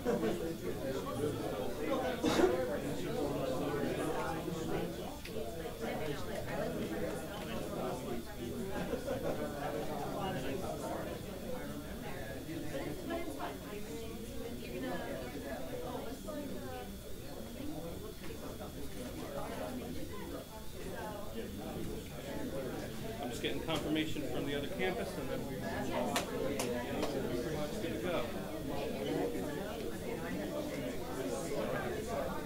I'm just getting confirmation from the other campus, and then we're pretty much good to go.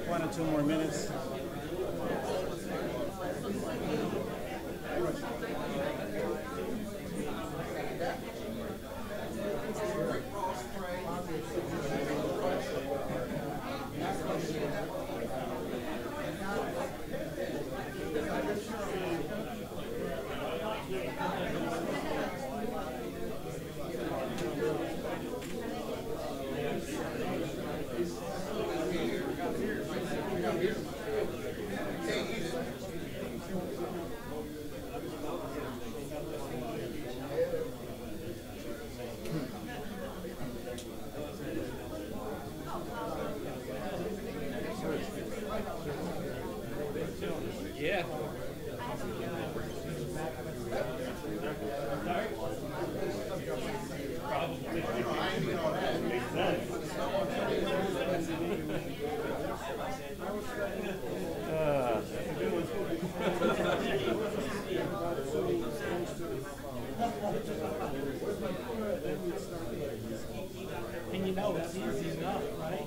1 or 2 more minutes. Yeah. And you know it's easy enough, right?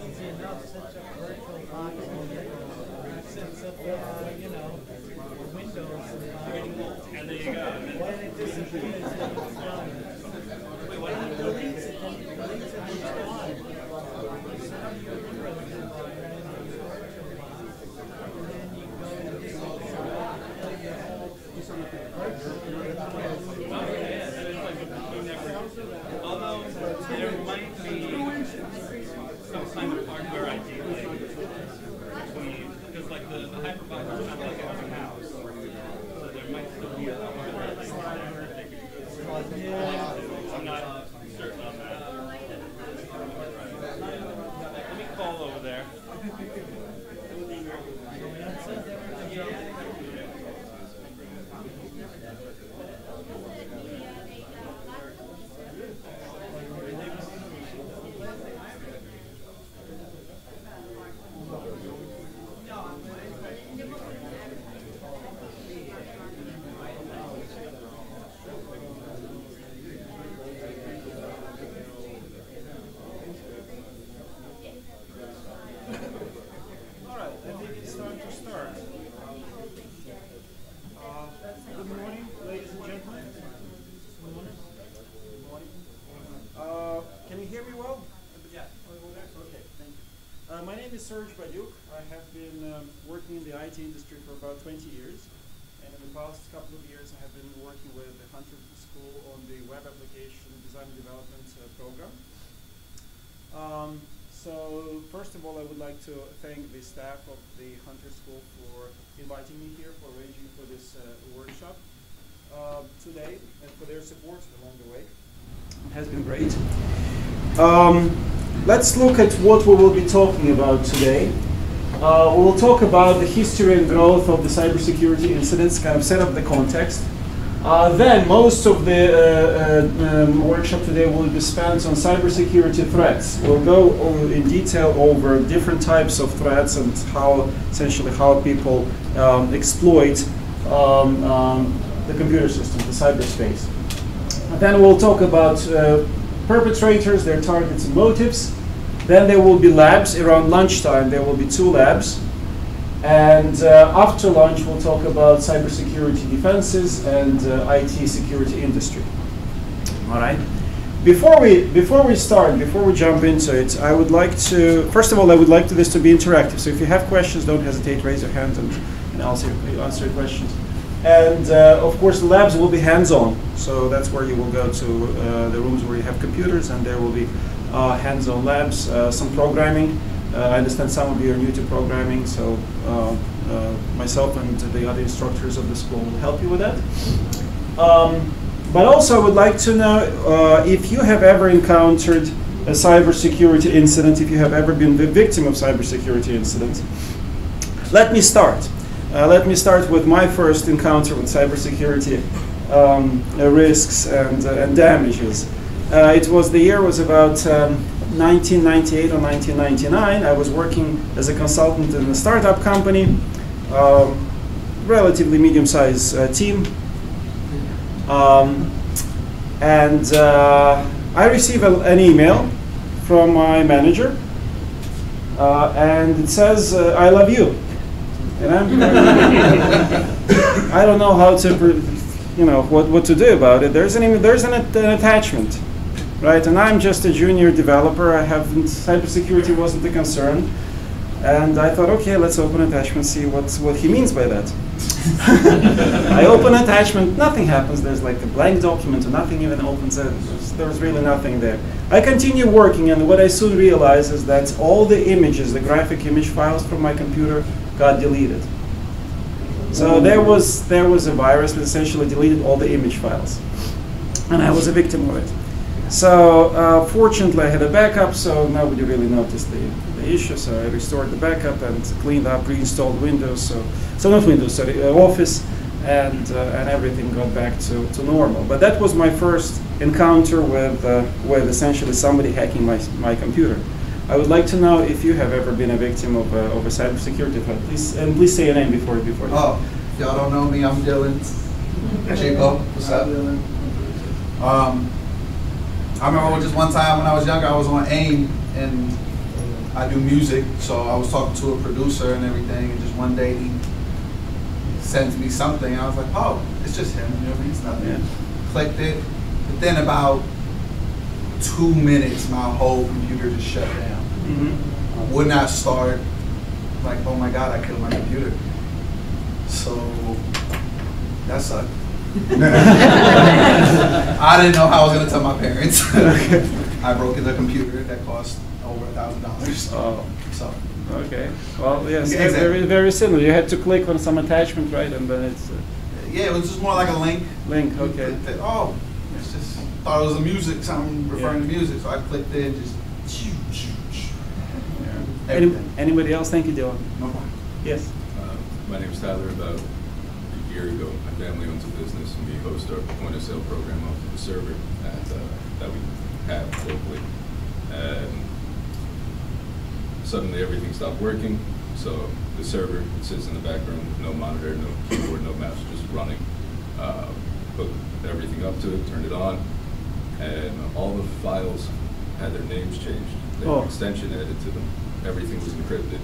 Easy enough, such a virtual box sets up, you know, windows And there you go. when it disappears, then it's done. Wait, what happened? Deletes it, then it deletes it, it's gone. You set up your windows in the virtual box, and then you go and dig it out, plug your whole Although there might be some kind of hardware ID link between, because like the hypervisor is kind of like every house, so there might still be a hardware link there. I'm not certain on that. Let me call over there. Good morning, ladies and gentlemen. Good morning. Good morning. Can you hear me well? Yeah. Okay, thank you. My name is Serge Baduk. I have been working in the IT industry for about 20 years. And in the past couple of years, I have been working with the Hunter School on the web application design and development program. So first of all, I would like to thank the staff of the Hunter School for inviting me here, for arranging for this workshop today, and for their support along the way. It has been great. Let's look at what we will be talking about today. We will talk about the history and growth of the cybersecurity incidents, kind of set up the context. Then most of the workshop today will be spent on cybersecurity threats. We'll go in detail over different types of threats and how, essentially, how people exploit the computer system, the cyberspace. Then we'll talk about perpetrators, their targets and motives. Then there will be labs. Around lunchtime, there will be 2 labs. And after lunch, we'll talk about cybersecurity defenses and IT security industry. All right. Before we start, before we jump into it, I would like to, first of all, I would like this to be interactive. So if you have questions, don't hesitate, raise your hand and I'll answer your questions. And of course, the labs will be hands-on. So that's where you will go to the rooms where you have computers, and there will be hands-on labs, some programming. I understand some of you are new to programming, so myself and the other instructors of the school will help you with that. But also, I would like to know if you have ever encountered a cybersecurity incident, if you have ever been the victim of cybersecurity incident. Let me start. Let me start with my first encounter with cybersecurity risks and damages. The year was about 1998 or 1999. I was working as a consultant in a startup company, relatively medium-sized team. I received an email from my manager, and it says, "I love you." And I don't know how to, what to do about it. There's an attachment, right? And I'm just a junior developer. Cybersecurity wasn't a concern. And I thought, okay, let's open attachment, see what he means by that. I open attachment, nothing happens. There's like a blank document, nothing even opens. There's really nothing there. I continue working, and what I soon realized is that all the images, the graphic image files from my computer, got deleted. So there was a virus that essentially deleted all the image files, and I was a victim of it. So fortunately, I had a backup, so nobody really noticed the issue. So I restored the backup and cleaned up, reinstalled Windows. So not Windows, sorry, Office, and everything got back to normal. But that was my first encounter with essentially somebody hacking my computer. I would like to know if you have ever been a victim of a cybersecurity threat. Please say your name before. Oh, y'all don't know me. I'm Dylan. Chico, what's up? Dylan. I remember just one time when I was younger, I was on AIM, and I do music, so I was talking to a producer and everything, and just one day he sends me something, and I was like, oh, it's just him, you know what I mean? It's nothing. Yeah. Clicked it, but then about 2 minutes, my whole computer just shut down. Mm-hmm. Would not start. Like, oh my God, I killed my computer. So that sucked. I didn't know how I was going to tell my parents. I broke the computer that cost over $1,000. Oh. So. Okay. Well, yes, yeah, exactly. very, very similar. You had to click on some attachment, right? And then it's... yeah, it was just more like a link. Link, okay. Oh, it's just, thought it was a music, something referring to music, so I clicked it, just... Yeah. Anybody else? Thank you, Dylan. No problem. Yes. My name is Tyler. About a year ago, my family owns a business, and we host our point-of-sale program off of the server that we have locally. And suddenly everything stopped working, so the server sits in the background with no monitor, no keyboard, no mouse, just running. Hooked everything up to it, turned it on, and all the files had their names changed. They had an extension added to them. Everything was encrypted.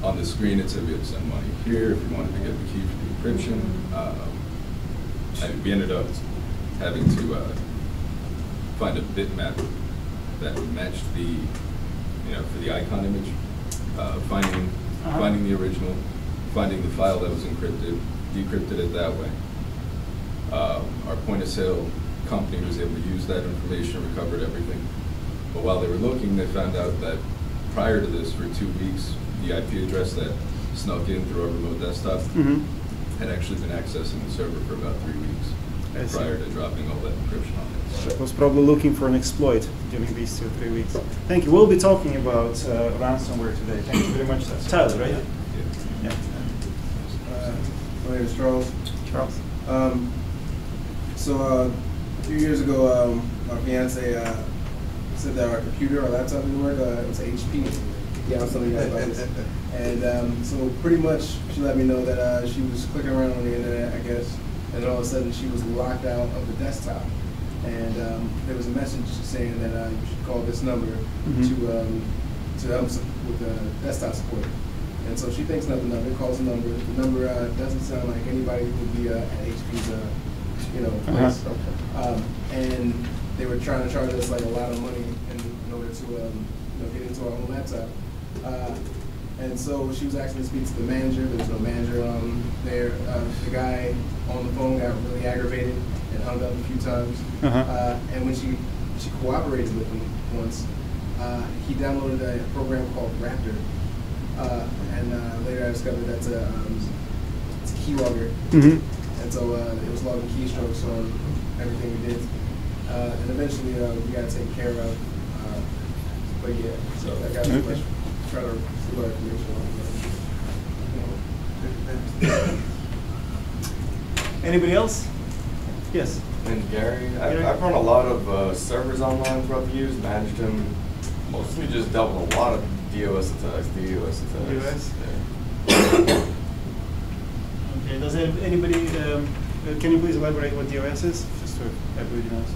On the screen, it said we had to send money here if you wanted to get the key for the encryption. And we ended up having to find a bitmap that matched the, for the icon image, finding the original, finding the file that was encrypted, decrypted it that way. Our point of sale company was able to use that information, recovered everything. But while they were looking, they found out that prior to this, for 2 weeks, the IP address that snuck in through our remote desktop had actually been accessing the server for about 3 weeks prior to dropping all that encryption on it. So it was probably looking for an exploit during these 2 or 3 weeks. Thank you. We'll be talking about ransomware today. Thank you very much. Tyler, right? Yeah. My name is Charles. Charles. So a few years ago, my fiance said that our computer, our laptop didn't work. It was HP. Yeah, I was telling you guys about this. And so pretty much she let me know that she was clicking around on the internet, I guess, and all of a sudden she was locked out of the desktop. And there was a message saying that you should call this number to help with desktop support. And so she thinks nothing of it, calls the number. The number doesn't sound like anybody who would be at HP's place. And they were trying to charge us like a lot of money in order to get into our own laptop. And so she was asking to speak to the manager. There was no manager there. The guy on the phone got really aggravated and hung up a few times. And when she cooperated with him once, he downloaded a program called Raptor. And later I discovered that's it's a keylogger. And and so it was logging keystrokes on everything we did. And eventually we got taken care of. But yeah, so I got too much. Try to see what information on. Anybody else? Yes. And Gary, I've run a lot of servers online throughout the years, managed them, mostly just dealt with a lot of DOS attacks, DOS attacks. DOS? Okay, does anybody, can you please elaborate what DOS is? Just so everybody knows.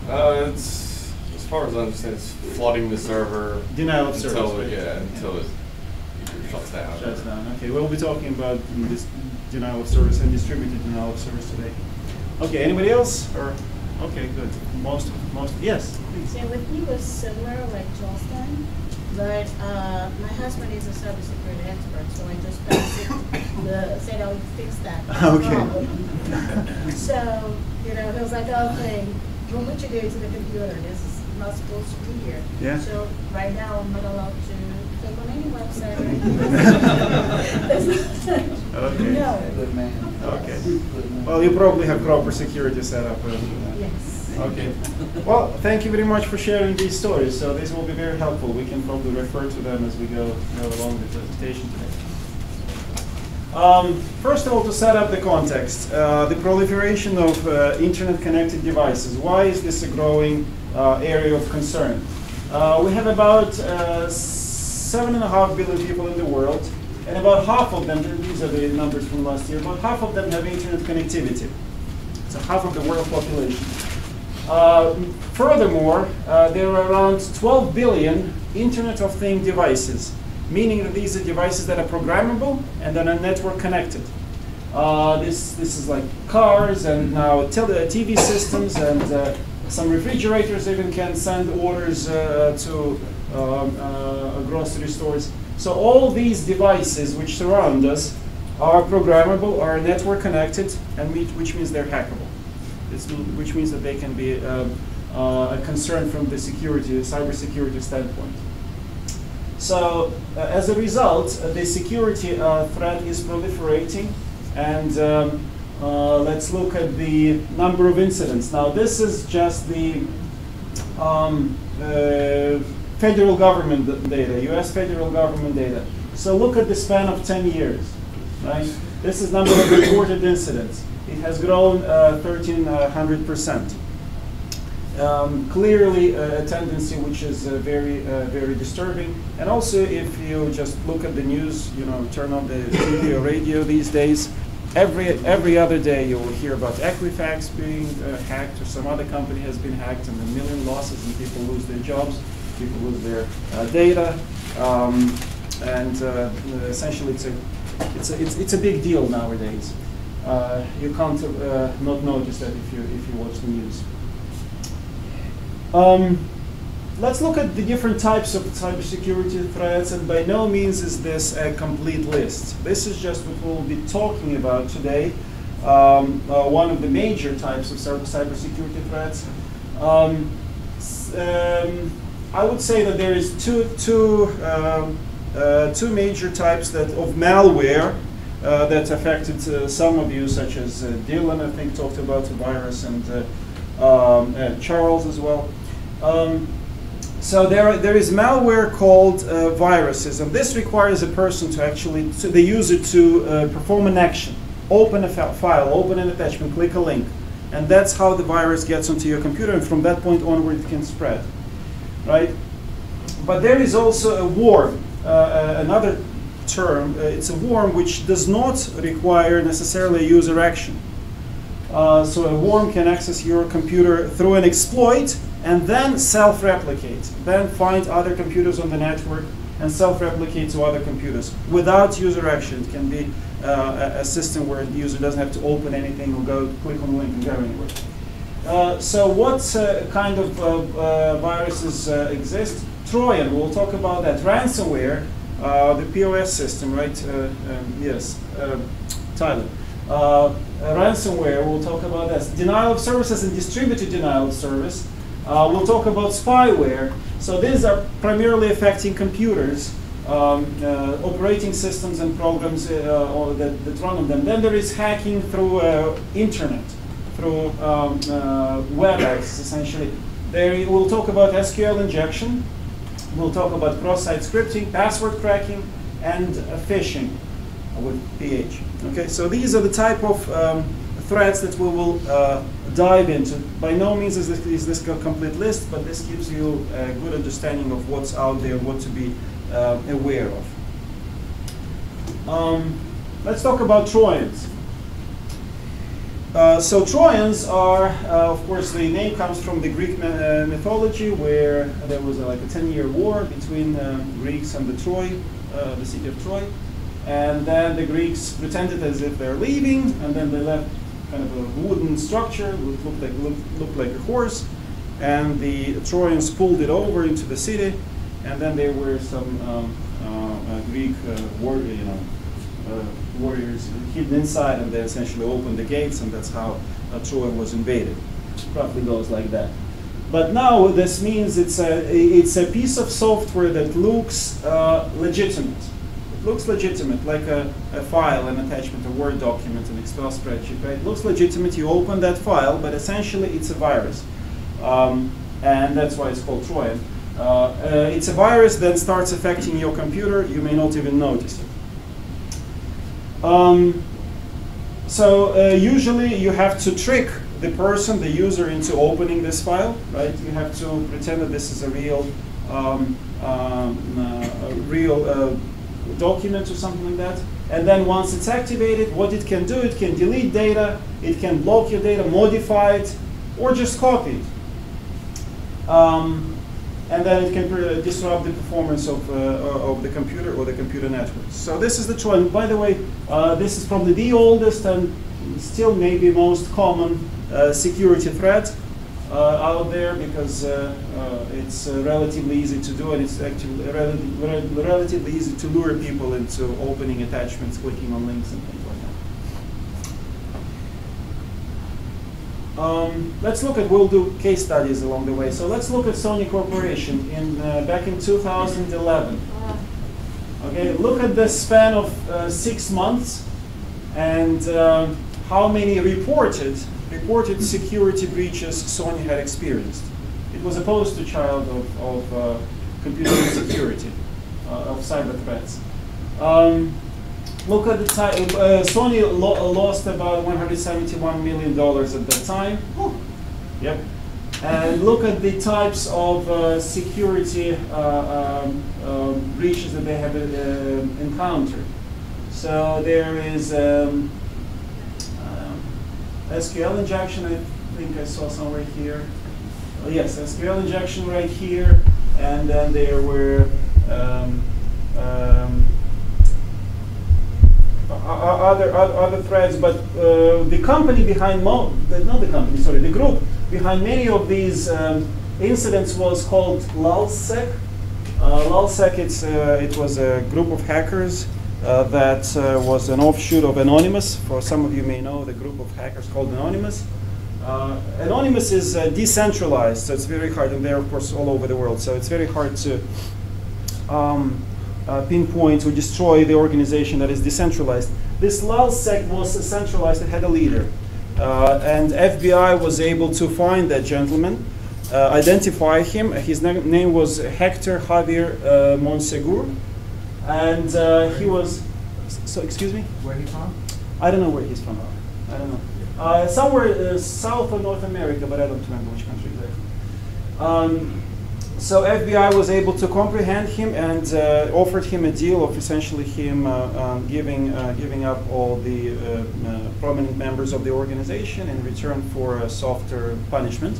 It's, as far as I understand, it's flooding the server. Denial of service, until, right? Yeah, until it either shuts down. Shuts down, okay. We'll be talking about this denial of service and distributed denial of service today. Okay, anybody else? Or okay, good. Most, yes, please. Yeah, with me was similar, like Charleston, but my husband is a cybersecurity expert, so I just said I'll fix that problem. So, you know, he was like, okay, what would you do to the computer? This is not supposed to be here. Yeah. So right now I'm not allowed to click on any website or anything. Okay. No. Good man. Okay. Well, you probably have proper security set up. Yes. Okay. Well, thank you very much for sharing these stories. So this will be very helpful. We can probably refer to them as we go along the presentation today. First of all, to set up the context, the proliferation of internet-connected devices. Why is this a growing area of concern? We have about 7.5 billion people in the world, and about half of them, these are the numbers from last year, about half of them have internet connectivity. So half of the world population. Furthermore, there are around 12 billion Internet of Things devices, meaning that these are devices that are programmable and that are network connected. This is like cars and now TV systems, and some refrigerators even can send orders to grocery stores. So all these devices which surround us are programmable, are network connected, and which means they're hackable. Which means that they can be a concern from the cybersecurity standpoint. So as a result, the security threat is proliferating, and let's look at the number of incidents. Now this is just the federal government data, US federal government data. So look at the span of 10 years, right? This is number of reported incidents. It has grown 1,300%. Clearly a tendency which is very disturbing. And also if you just look at the news, you know, turn on the TV or radio these days, every other day you will hear about Equifax being hacked, or some other company has been hacked, and a million losses, and people lose their jobs, people lose their data, and essentially it's a big deal nowadays. You can't not notice that if you watch the news. Let's look at the different types of cybersecurity threats, and by no means is this a complete list. This is just what we'll be talking about today. One of the major types of cybersecurity threats. I would say that there is two major types of malware that affected some of you, such as Dylan, I think, talked about the virus, and Charles as well. So there is malware called viruses, and this requires a person the user to perform an action, open a file, open an attachment, click a link, and that's how the virus gets onto your computer, and from that point onward it can spread, right? But there is also a worm, another term. It's a worm which does not require necessarily a user action. So a worm can access your computer through an exploit and then self-replicate, then find other computers on the network and self-replicate to other computers without user action. It can be a system where the user doesn't have to open anything or go click on the link and go anywhere. So what kind of viruses exist? Trojan, we'll talk about that. Ransomware, the POS system, right? Yes, Tyler. Ransomware, we'll talk about that. Denial of services and distributed denial of service. We'll talk about spyware. So these are primarily affecting computers. operating systems and programs that run on them. Then there is hacking through internet, through web access, essentially. There we'll talk about SQL injection. We'll talk about cross-site scripting, password cracking, and phishing with PH. Okay, so these are the type of threats that we will dive into. By no means is this a complete list, but this gives you a good understanding of what's out there, what to be aware of. Let's talk about Trojans. So Trojans are, of course, the name comes from the Greek mythology, where there was like a 10-year war between Greeks and the city of Troy. And then the Greeks pretended as if they're leaving, and then they left kind of a wooden structure, which looked like a horse. And the Trojans pulled it over into the city, and then there were some Greek warriors hidden inside, and they essentially opened the gates, and that's how Troy was invaded. Roughly goes like that. But now this means it's a piece of software that looks legitimate. It looks legitimate, like a file, an attachment, a Word document, an Excel spreadsheet, right? It looks legitimate. You open that file, but essentially it's a virus, and that's why it's called Trojan. It's a virus that starts affecting your computer. You may not even notice it. Usually you have to trick the person, the user, into opening this file, right? You have to pretend that this is a real, document or something like that. And then once it's activated, what it can do, it can delete data, it can block your data, modify it, or just copy it. And then it can disrupt the performance of the computer or the computer network. So this is the Trojan. By the way, this is probably the oldest and still maybe most common security threat out there, because it's relatively easy to do, and it's actually relatively easy to lure people into opening attachments, clicking on links, and things like that. Let's look at, we'll do case studies along the way. So let's look at Sony Corporation back in 2011. Okay, look at the span of 6 months and how many reported security breaches Sony had experienced. It was a poster child of computer security, of cyber threats. Look at the time. Sony lost about $171 million at that time. Yep. And look at the types of security breaches that they have encountered. So there is SQL injection. I think I saw somewhere here. Oh, yes, SQL injection right here. And then there were other threads, but the company behind the group behind many of these incidents was called LulzSec. LulzSec, it was a group of hackers that was an offshoot of Anonymous. For some of you may know the group of hackers called Anonymous. Anonymous is decentralized, so it's very hard, and they're of course all over the world, so it's very hard to pinpoint or destroy the organization that is decentralized. This LulzSec was centralized, it had a leader. And FBI was able to find that gentleman, identify him. His name was Hector Javier Monsegur. And he was, so excuse me? Where he from? I don't know where he's from. I don't know. Somewhere south of North America, but I don't remember which country exactly. So FBI was able to comprehend him and offered him a deal of essentially him giving up all the prominent members of the organization in return for a softer punishment,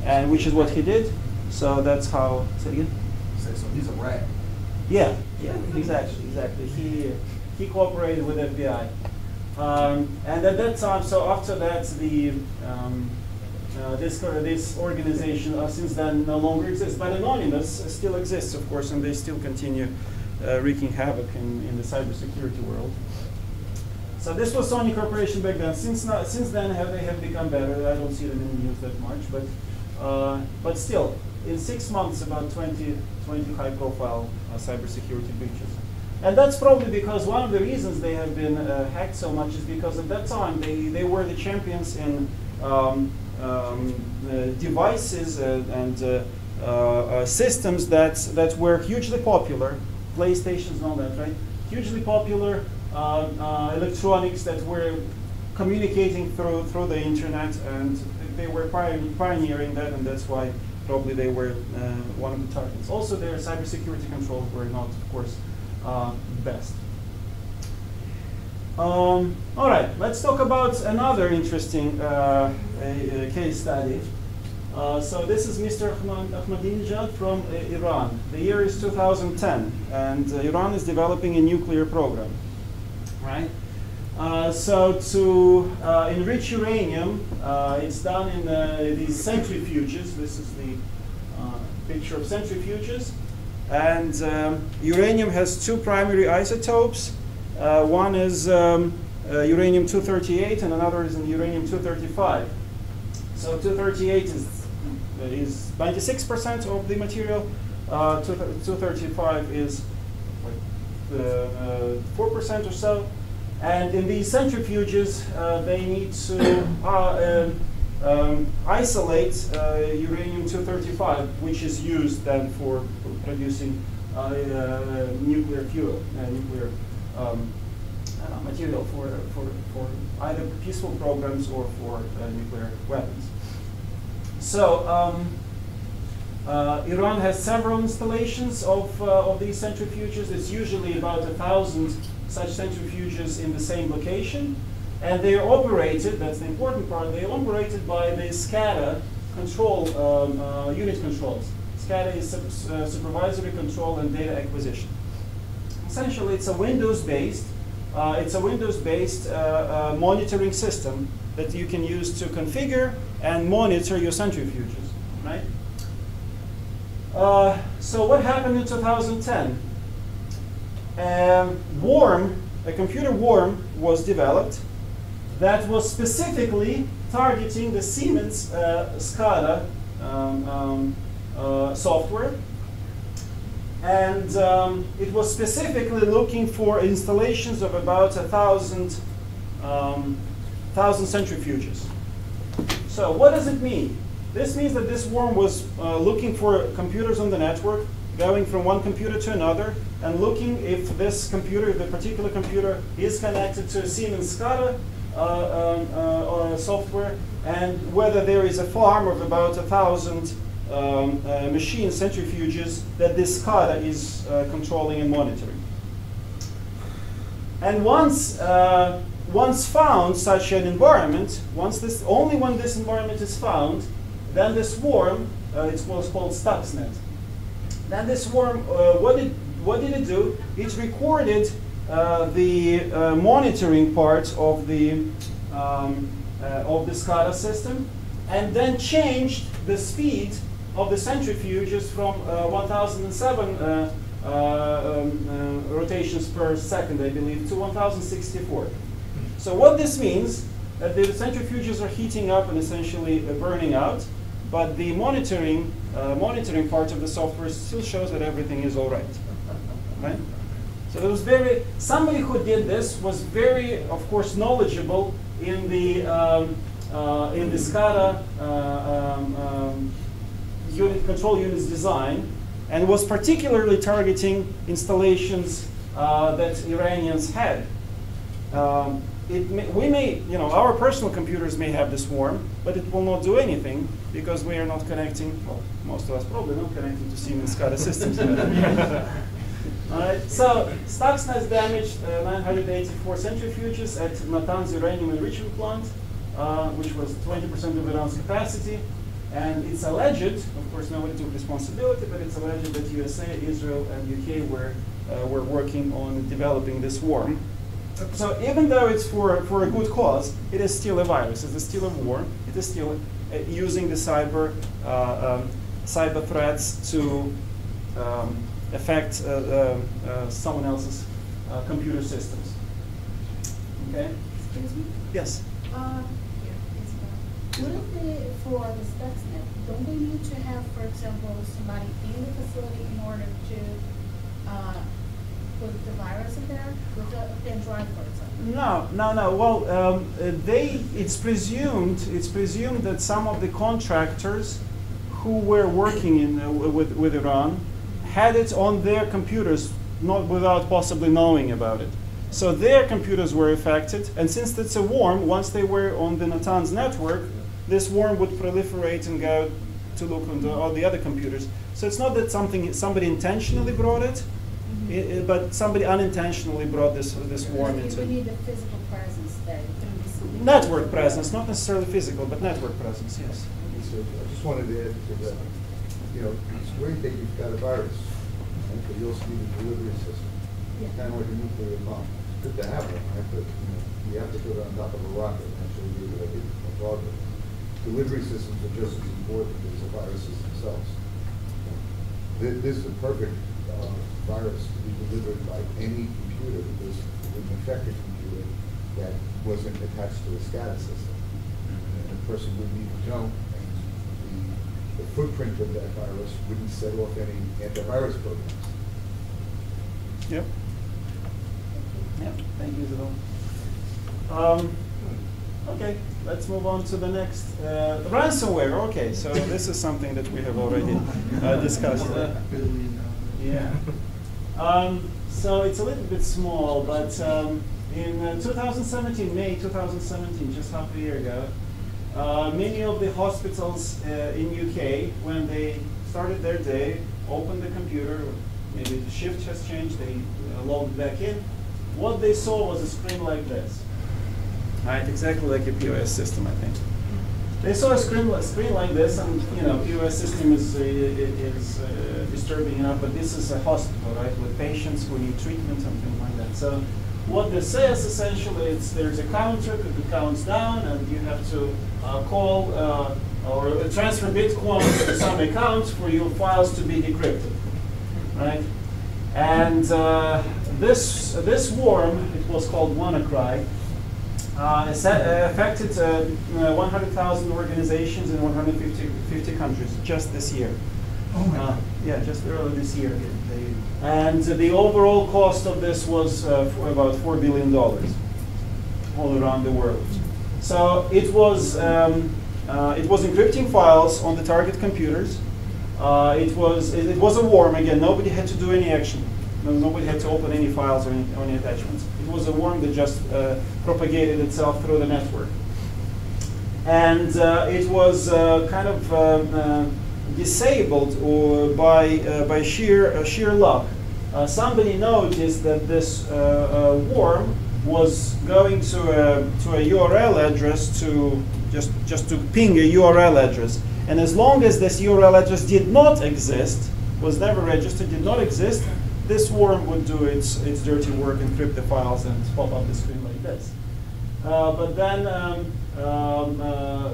and which is what he did. So that's how. Say it again. So he's a rat. Yeah, exactly. He cooperated with FBI, and at that time. So after that, the this organization since then no longer exists, but Anonymous still exists, of course, and they still continue wreaking havoc in the cybersecurity world. So this was Sony Corporation back then. Since then, they have become better. I don't see them in the news that much, but But still, in 6 months, about 20 high-profile cybersecurity breaches. And that's probably because one of the reasons they have been hacked so much is because at that time they were the champions in devices and systems that were hugely popular, PlayStations and all that, right? Hugely popular electronics that were communicating through the internet, and they were pioneering that, and that's why probably they were one of the targets. Also, their cybersecurity controls were not, of course, best. All right, let's talk about another interesting case study. So this is Mr. Ahmadinejad from Iran. The year is 2010, and Iran is developing a nuclear program, right? So to enrich uranium, it's done in these centrifuges. This is the picture of centrifuges. And uranium has two primary isotopes. One is uranium-238, and another is uranium-235. So 238 is 96% of the material. 235 is like 4% or so. And in these centrifuges, they need to isolate uranium-235, which is used then for producing nuclear fuel, nuclear material for either peaceful programs or for nuclear weapons. So Iran has several installations of these centrifuges. It's usually about 1,000 such centrifuges in the same location. And they are operated, that's the important part, they are operated by the SCADA control, unit controls. SCADA is supervisory control and data acquisition. Essentially, it's a Windows-based monitoring system that you can use to configure and monitor your centrifuges, right? So what happened in 2010? A computer worm was developed that was specifically targeting the Siemens SCADA software. And it was specifically looking for installations of about 1,000 centrifuges. So what does it mean? This means that this worm was looking for computers on the network, going from one computer to another, and looking if this computer, the particular computer, is connected to a Siemens SCADA software, and whether there is a farm of about 1,000 machine centrifuges that this SCADA is controlling and monitoring. And once found such an environment, only when this environment is found, then this worm, it's called Stuxnet. Then this worm, what did it do? It recorded the monitoring part of the SCADA system, and then changed the speed of the centrifuges from 1,007 rotations per second, I believe, to 1,064. So what this means, that the centrifuges are heating up and essentially burning out, but the monitoring part of the software still shows that everything is all right. Right? So it was somebody who did this was very, of course, knowledgeable in the SCADA control units design, and was particularly targeting installations that Iranians had. Our personal computers may have this worm, but it will not do anything because we are not connecting, well, most of us probably not connecting to Siemens SCADA systems. All right, so Stuxnet damaged 984 centrifuges at Natanz uranium enrichment plant, which was 20% of Iran's capacity. And it's alleged, of course nobody took responsibility, but it's alleged that USA, Israel, and UK were working on developing this worm. So even though it's for a good cause, it is still a virus. It is still a worm. It is still using the cyber threats to affect someone else's computer systems. Okay? Excuse me? Yes? Wouldn't the are the Stuxnet? Don't they need to have, for example, somebody in the facility in order to put the virus in there with a pen drive, for example? No. Well, it's presumed that some of the contractors who were working with Iran had it on their computers, not without possibly knowing about it. So their computers were affected, and since it's a worm, once they were on the Natanz network, this worm would proliferate and go to look on all the other computers. So it's not that somebody intentionally brought it, but somebody unintentionally brought this worm into. We need a physical presence there. Network presence, not necessarily physical, but network presence, yes. So I just wanted to add to that. You know, it's great that you've got a virus, right? But you also need a delivery system. Yeah. Kind of like a nuclear bomb. It's good to have one, right? But you have to put it on top of a rocket and actually be able to hit a target. Delivery systems are just as important as the viruses themselves. This is a perfect virus to be delivered by any computer because it would infect a computer that wasn't attached to a SCADA system. And a person would need to know, and the footprint of that virus wouldn't set off any antivirus programs. Yep. Yep. Thank you, Isabel. Okay, let's move on to the next. Ransomware. Okay, so this is something that we have already discussed. Yeah. So it's a little bit small, but in 2017, May 2017, just half a year ago, many of the hospitals in UK, when they started their day, opened the computer, maybe the shift has changed, they logged back in. What they saw was a screen like this. Right, exactly like a POS system, I think. They saw a screen like this, and POS system is disturbing enough, but this is a hospital, right, with patients who need treatment, something like that. So what this says essentially is there's a counter that counts down, and you have to call or transfer Bitcoin to some account for your files to be decrypted, right? And this worm, it was called WannaCry, affected 100,000 organizations in 150 countries just this year. Oh my God. Yeah, just early this year. And the overall cost of this was about $4 billion all around the world. So it was encrypting files on the target computers. It was a worm. Again, nobody had to do any action. Nobody had to open any files or any attachments. It was a worm that just propagated itself through the network. And it was kind of disabled by sheer luck. Somebody noticed that this worm was going to a URL address to just to ping a URL address. And as long as this URL address did not exist, was never registered, did not exist, this worm would do its dirty work, encrypt the files, and pop up the screen like this. But then,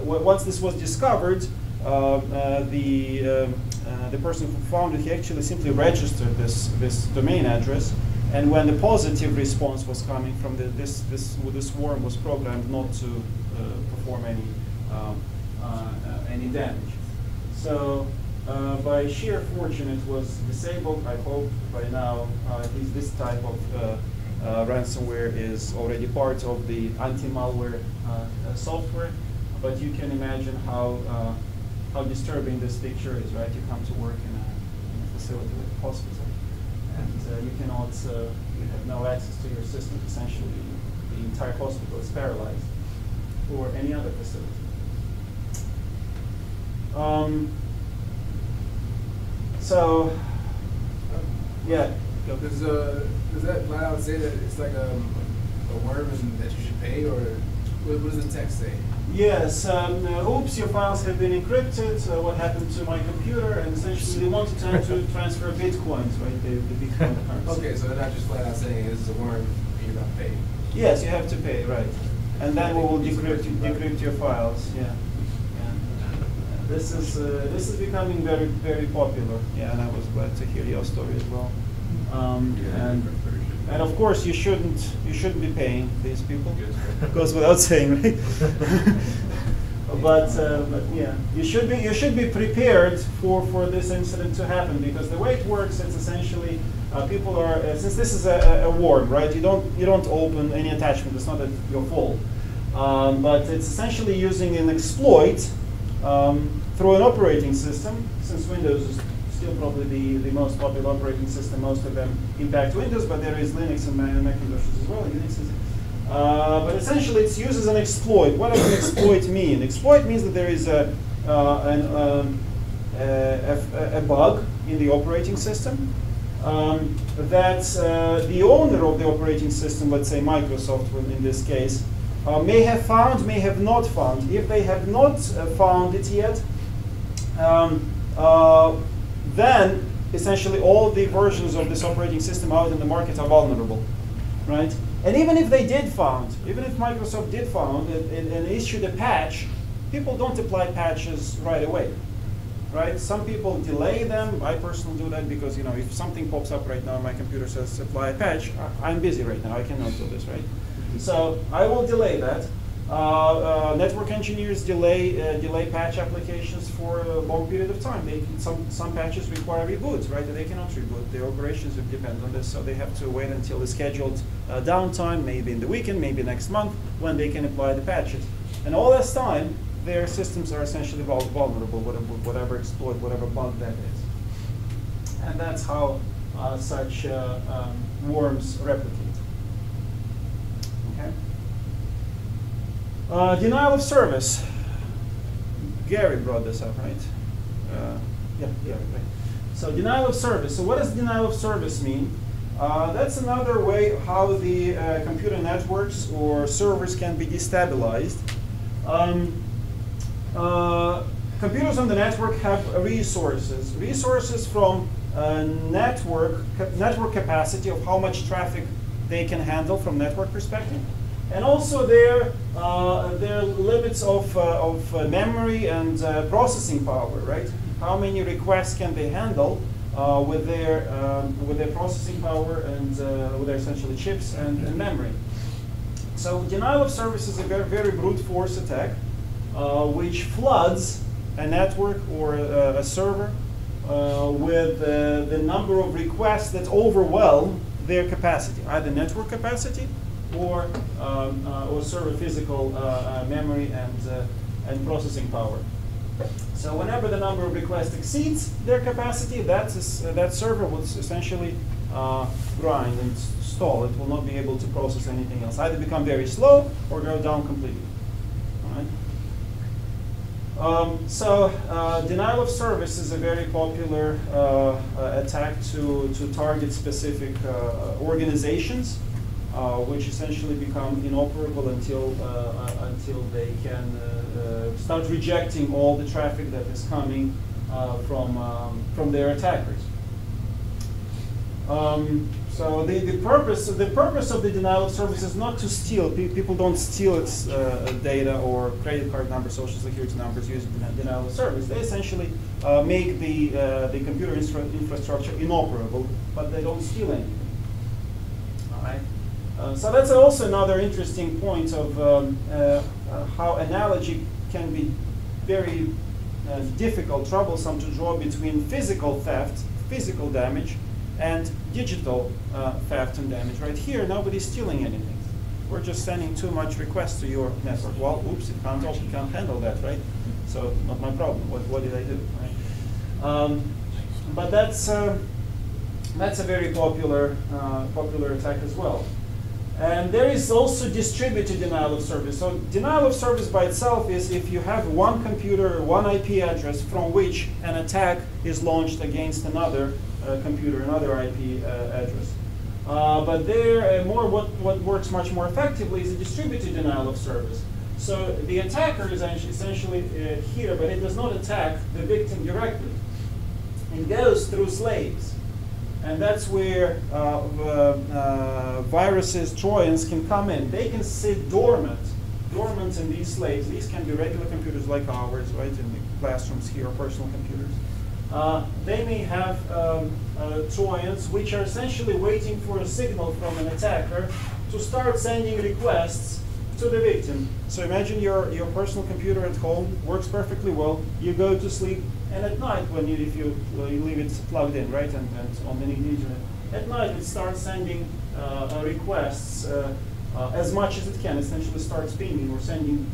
once this was discovered, the person who found it, he actually simply registered this domain address. And when the positive response was coming from this worm was programmed not to perform any damage. So. By sheer fortune, it was disabled. I hope by now at least this type of ransomware is already part of the anti-malware software. But you can imagine how disturbing this picture is, right? You come to work in a facility like a hospital, and you cannot, you have no access to your system. Essentially, the entire hospital is paralyzed, or any other facility. So, yeah. Does that flat out say that it's like a worm and that you should pay, or what does the text say? Yes. Oops, your files have been encrypted. What happened to my computer? And essentially, they want to transfer bitcoins, right? The Bitcoin currency. Okay, so they're not just flat out saying this is a worm and you're not paying. Yes, you have to pay, right? And then we will decrypt your files. Yeah. This is becoming very, very popular. Yeah, and I was glad to hear your story as well. And of course you shouldn't be paying these people. Goes without saying, right? But yeah, you should be prepared for this incident to happen, because the way it works, it's essentially people are since this is a worm, right? You don't open any attachment. It's not your fault, but it's essentially using an exploit through an operating system. Since Windows is still probably the most popular operating system, most of them impact Windows, but there is Linux and Macintosh as well. Unix is. But essentially, it's used as an exploit. What does an exploit mean? Exploit means that there is a bug in the operating system that the owner of the operating system, let's say Microsoft in this case, may have found, may have not found. If they have not found it yet, then essentially all the versions of this operating system out in the market are vulnerable, right? And even if they did found, even if Microsoft did found and issued a patch, people don't apply patches right away, right? Some people delay them. I personally do that because, if something pops up right now, my computer says apply a patch, I'm busy right now, I cannot do this, right? So I will delay that. Network engineers delay patch applications for a long period of time. Some patches require reboots, right? They cannot reboot. Their operations would depend on this, so they have to wait until the scheduled downtime, maybe in the weekend, maybe next month, when they can apply the patches. And all this time, their systems are essentially vulnerable, whatever exploit, whatever bug that is. And that's how such worms replicate. Denial of service. Gary brought this up, right? Yeah, right. So denial of service. So what does denial of service mean? That's another way how the computer networks or servers can be destabilized. Computers on the network have resources from network capacity of how much traffic they can handle from network perspective. And also their limits of memory and processing power, right? How many requests can they handle with their processing power and with their essentially chips and memory? So denial of service is a very brute force attack, which floods a network or a server with the number of requests that overwhelm their capacity, either network capacity or server physical memory and processing power. So whenever the number of requests exceeds their capacity, that server will essentially grind and stall. It will not be able to process anything else, either become very slow or go down completely. All right? Denial of service is a very popular attack to target specific organizations, which essentially become inoperable until they can start rejecting all the traffic that is coming from their attackers. So the purpose of the denial of service is not to steal. People don't steal its data or credit card numbers, social security numbers using denial of service. They essentially make the computer infrastructure inoperable, but they don't steal anything. All right. So that's also another interesting point of how analogy can be very difficult, troublesome to draw between physical theft, physical damage, and digital theft and damage. Right here, nobody's stealing anything. We're just sending too much requests to your network. Well, oops, it can't handle that, right? So not my problem. What did I do? Right? But that's a very popular attack as well. And there is also distributed denial of service. So denial of service by itself is if you have one computer, one IP address from which an attack is launched against another computer, another IP address. But there, what works much more effectively is a distributed denial of service. So the attacker is essentially here, but it does not attack the victim directly. It goes through slaves. And that's where viruses, Trojans can come in. They can sit dormant in these slaves. These can be regular computers like ours, right, in the classrooms here, personal computers. They may have Trojans, which are essentially waiting for a signal from an attacker to start sending requests to the victim. So imagine your personal computer at home works perfectly well. You go to sleep, and at night, when if you leave it plugged in, right, and on the internet, at night it starts sending requests as much as it can. Essentially, starts pinging or sending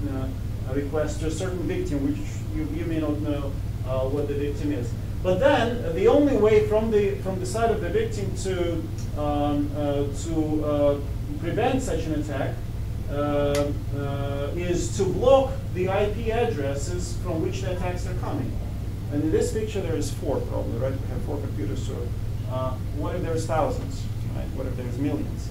a request to a certain victim, which you may not know what the victim is. But then the only way from the side of the victim to prevent such an attack is to block the IP addresses from which the attacks are coming. And in this picture there is 4 probably, right? We have 4 computers. So what if there's thousands, right? What if there's millions?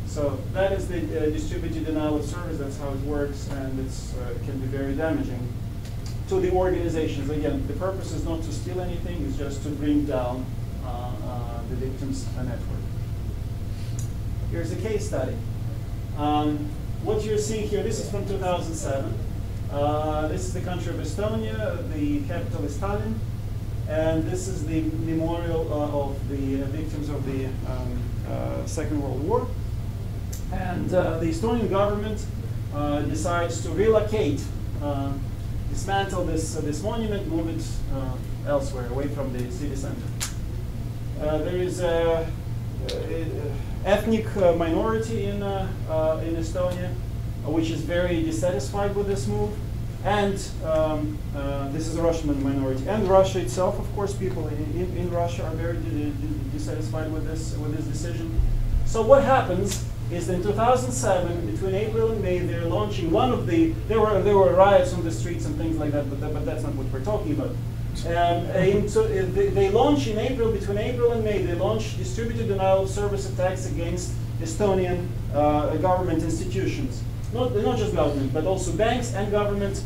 So that is the distributed denial of service. That's how it works, and it can be very damaging to the organizations. Again, the purpose is not to steal anything, it's just to bring down the victim's network. Here's a case study. What you're seeing here, this is from 2007. This is the country of Estonia, the capital is Tallinn, and this is the memorial of the victims of the Second World War. And the Estonian government decides to relocate, dismantle this monument, move it elsewhere, away from the city center. There is an ethnic minority in Estonia, which is very dissatisfied with this move. And this is a Russian minority. And Russia itself, of course, people in Russia are very dissatisfied with this decision. So what happens is in 2007, between April and May, they're launching one of the, there were riots on the streets and things like that, but that's not what we're talking about. They launch in April, between April and May, they launch distributed denial of service attacks against Estonian government institutions. Not just government, but also banks and government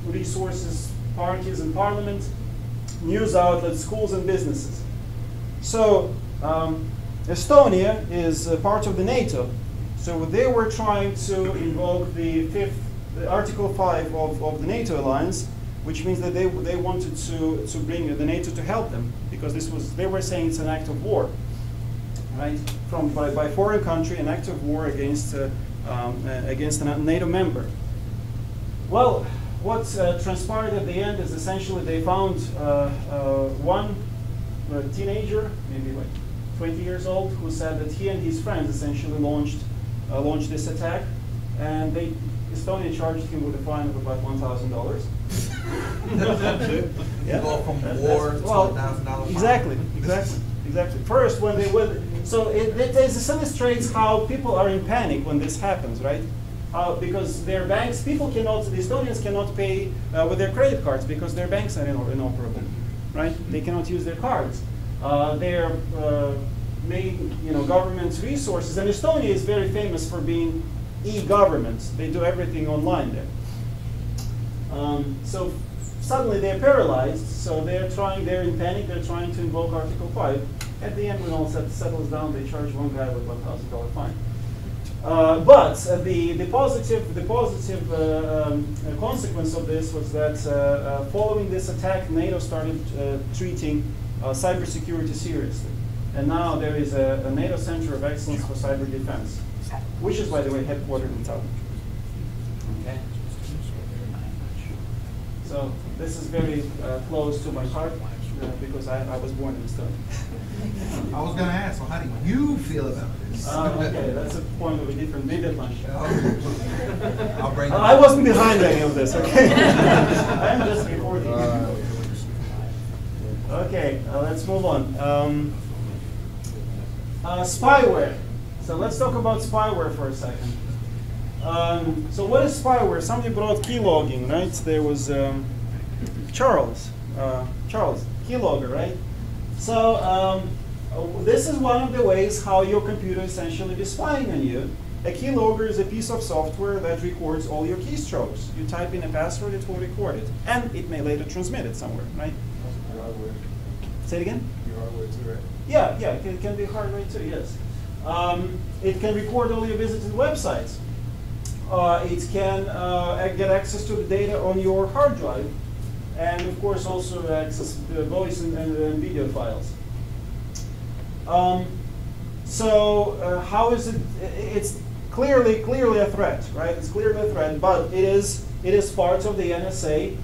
resources, parties and parliament, news outlets, schools and businesses. So Estonia is part of the NATO. So they were trying to invoke the Article 5 of the NATO alliance, which means that they wanted to bring the NATO to help them, because they were saying it's an act of war, right? By foreign country, an act of war against a NATO member. Well, what transpired at the end is essentially they found one teenager, maybe like 20 years old, who said that he and his friends essentially launched this attack, and Estonia charged him with a fine of about $1,000. Yeah. Go from war to $1,000 exactly. First, so this illustrates how people are in panic when this happens, right? Because their banks, the Estonians cannot pay with their credit cards because their banks are inoperable, right? They cannot use their cards. Their main, government resources, and Estonia is very famous for being e-government. They do everything online there. So suddenly they're paralyzed. So they're in panic. They're trying to invoke Article 5. At the end, when all settles down, they charge one guy with $1,000 fine. But the positive consequence of this was that following this attack, NATO started treating cybersecurity seriously. And now there is a NATO Center of Excellence for Cyber Defense, which is, by the way, headquartered in Tallinn. Okay. So this is very close to my heart because I was born in Estonia. I was going to ask, so how do you feel about this? Okay, that's a point of a different lunch. I'll bring I wasn't behind any of this, okay? I'm just reporting. Okay, let's move on. Spyware. So let's talk about spyware for a second. So what is spyware? Somebody brought keylogging, right? There was Charles, keylogger, right? So this is one of the ways how your computer essentially is spying on you. A keylogger is a piece of software that records all your keystrokes. You type in a password, it will record it. And it may later transmit it somewhere, right? Say it again? Your hardware too, right? Yeah, it can be hardware too, yes. It can record all your visited websites. It can get access to the data on your hard drive. And of course also access voice and video files. So how is it? It's clearly a threat, right? It's clearly a threat, but it is part of the NSA.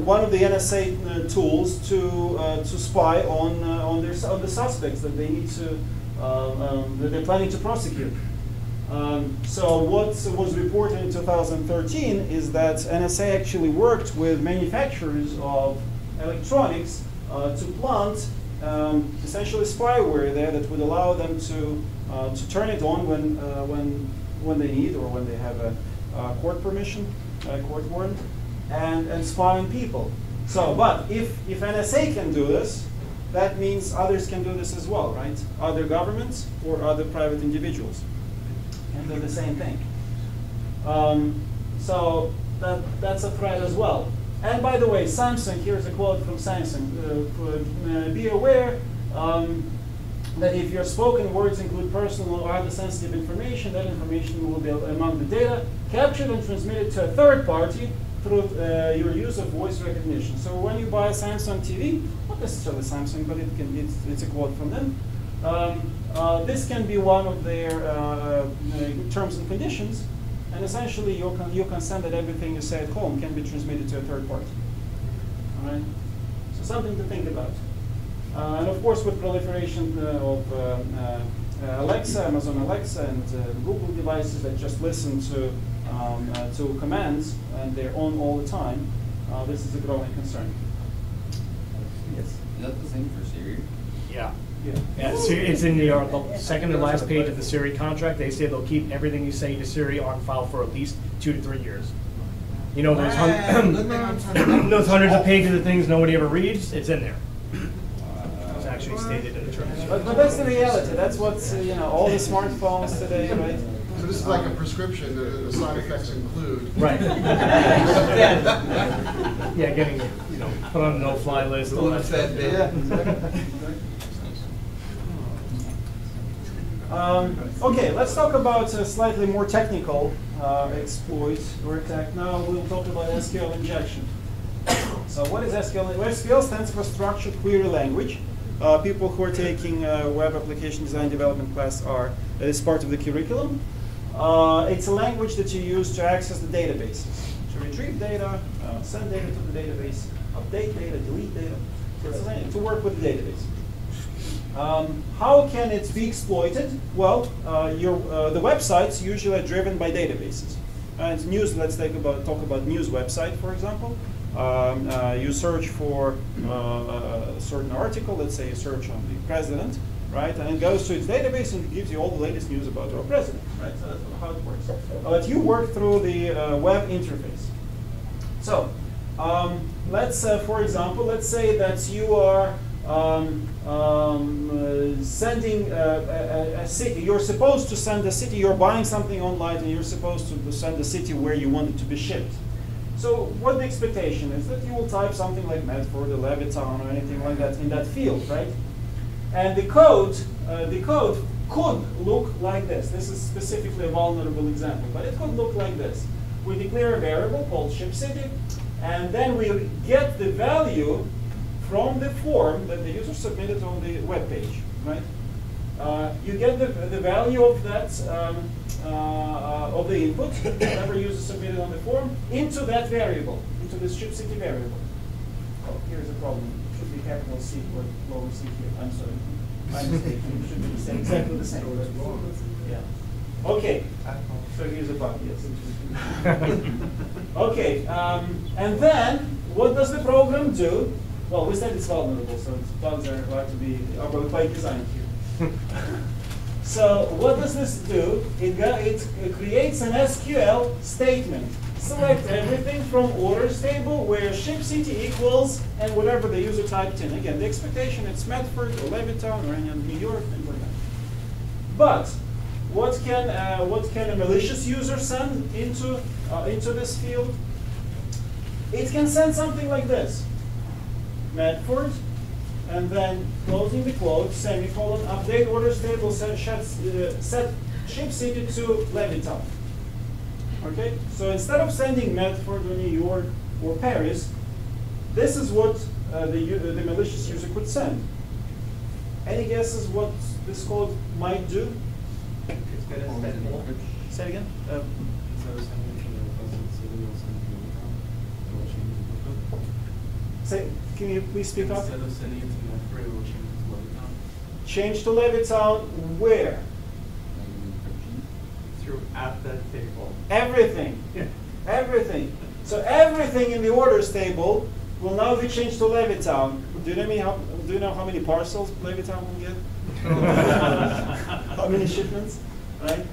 One of the NSA tools to spy on the suspects that they need to that they're planning to prosecute. So what was reported in 2013 is that NSA actually worked with manufacturers of electronics to plant essentially spyware there that would allow them to turn it on when they need or when they have a court permission, court warrant, and spy on people. So, but if NSA can do this, that means others can do this as well, right? Other governments or other private individuals can do the same thing. So that's a threat as well. And by the way, Samsung, here's a quote from Samsung. Be aware that if your spoken words include personal or other sensitive information, that information will be among the data captured and transmitted to a third party through your use of voice recognition. So when you buy a Samsung TV, not necessarily Samsung, but it's a quote from them, this can be one of their terms and conditions, and essentially you consent that everything you say at home can be transmitted to a third party. All right? So something to think about. And of course, with proliferation of Alexa, Amazon Alexa, and Google devices that just listen to commands and they're on all the time, this is a growing concern. Yes. Is that the same for Siri? Yeah. Yeah. It's in the second to last page of the Siri contract. They say they'll keep everything you say to Siri on file for at least 2 to 3 years. You know, there's those hundreds of pages of things nobody ever reads. It's in there. It's actually stated in the terms. But that's the reality. That's what's all the smartphones today, right? So this is like a prescription. The side effects include. Right. Yeah, getting put on a no-fly list. All that stuff. Yeah. Okay, let's talk about a slightly more technical exploit or attack. Now we'll talk about SQL injection. So what is SQL? Well, SQL stands for Structured Query Language. People who are taking web application design development class that is part of the curriculum. It's a language that you use to access the databases, to retrieve data, send data to the database, update data, delete data, to work with the database. How can it be exploited? Well, the websites usually are driven by databases. And news, let's talk about news website, for example. You search for a certain article, let's say you search on the president, right? And it goes to its database and it gives you all the latest news about our president, right? So that's how it works. But you work through the web interface. So for example, let's say that you are sending a city. You're supposed to send a city. You're buying something online, and you're supposed to send a city where you want it to be shipped. So what the expectation is that you will type something like Medford or Levittown or anything like that in that field, right? And the code could look like this. This is specifically a vulnerable example, but it could look like this. We declare a variable called ship city, and then we get the value from the form that the user submitted on the web page, right? You get the value of that of the input, whatever user submitted on the form, into that variable, into this ship city variable. Oh, here's a problem. It should be capital C or lower C here. I'm sorry, my mistake. It should be the same, exactly the same. Yeah. Okay. So here's a bug. Yes. Okay. And then what does the program do? Well, we said it's vulnerable, so bugs are allowed to be by design here. So what does this do? It creates an SQL statement. Select everything from orders table where ship city equals and whatever the user typed in. Again, the expectation it's Medford or Levittown or any New York, things like that. But what can a malicious user send into this field? It can send something like this. Medford, and then closing the quote, semicolon, update orders table, set ship city to Levittown. Okay, so instead of sending Medford or New York or Paris, this is what the malicious user could send. Any guesses what this code might do? It's going to set all. Say it again. Can you please speak up? Instead of sending it to Metro, it will change it to Levittown. Change to Levittown where? Throughout that table. Everything. Yeah. Everything. So everything in the orders table will now be changed to Levittown. Do you know how many parcels Levittown will get? How many shipments? Right?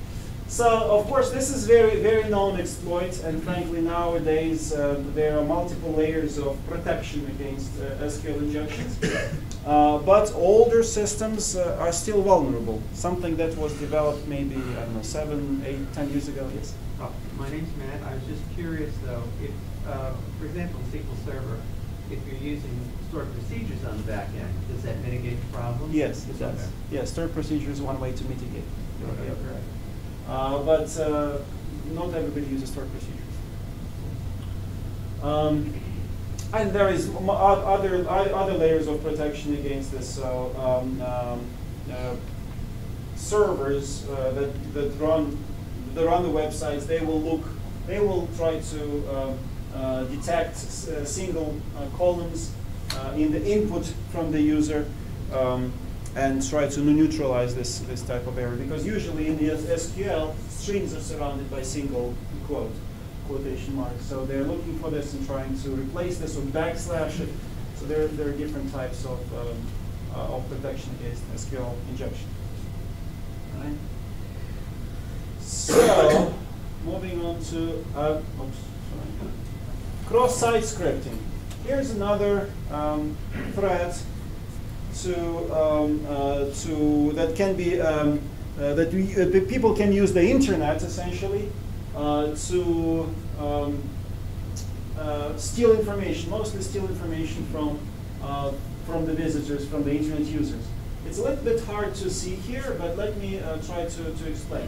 So of course this is very, very known exploit, and frankly nowadays there are multiple layers of protection against SQL injections. But older systems are still vulnerable. Something that was developed maybe, I don't know, 7, 8, 10 years ago. Yes? My name's Matt. I was just curious though, if, for example, in SQL Server, if you're using stored procedures on the back end, does that mitigate the problem? Yes, it does. Okay. Yes, stored procedure is one way to mitigate. Okay, correct. But not everybody uses stored procedures. And there is other layers of protection against this. So servers that run the websites, they will try to detect single columns in the input from the user. And try to neutralize this type of error, because usually in the SQL, strings are surrounded by single quotation marks. So they're looking for this and trying to replace this with backslash it. So there are different types of protection against SQL injection. All right. So moving on to cross-site scripting. Here's another threat that can be that people can use the internet essentially to steal information, mostly steal information from the visitors, from the internet users. It's a little bit hard to see here, but let me try to explain.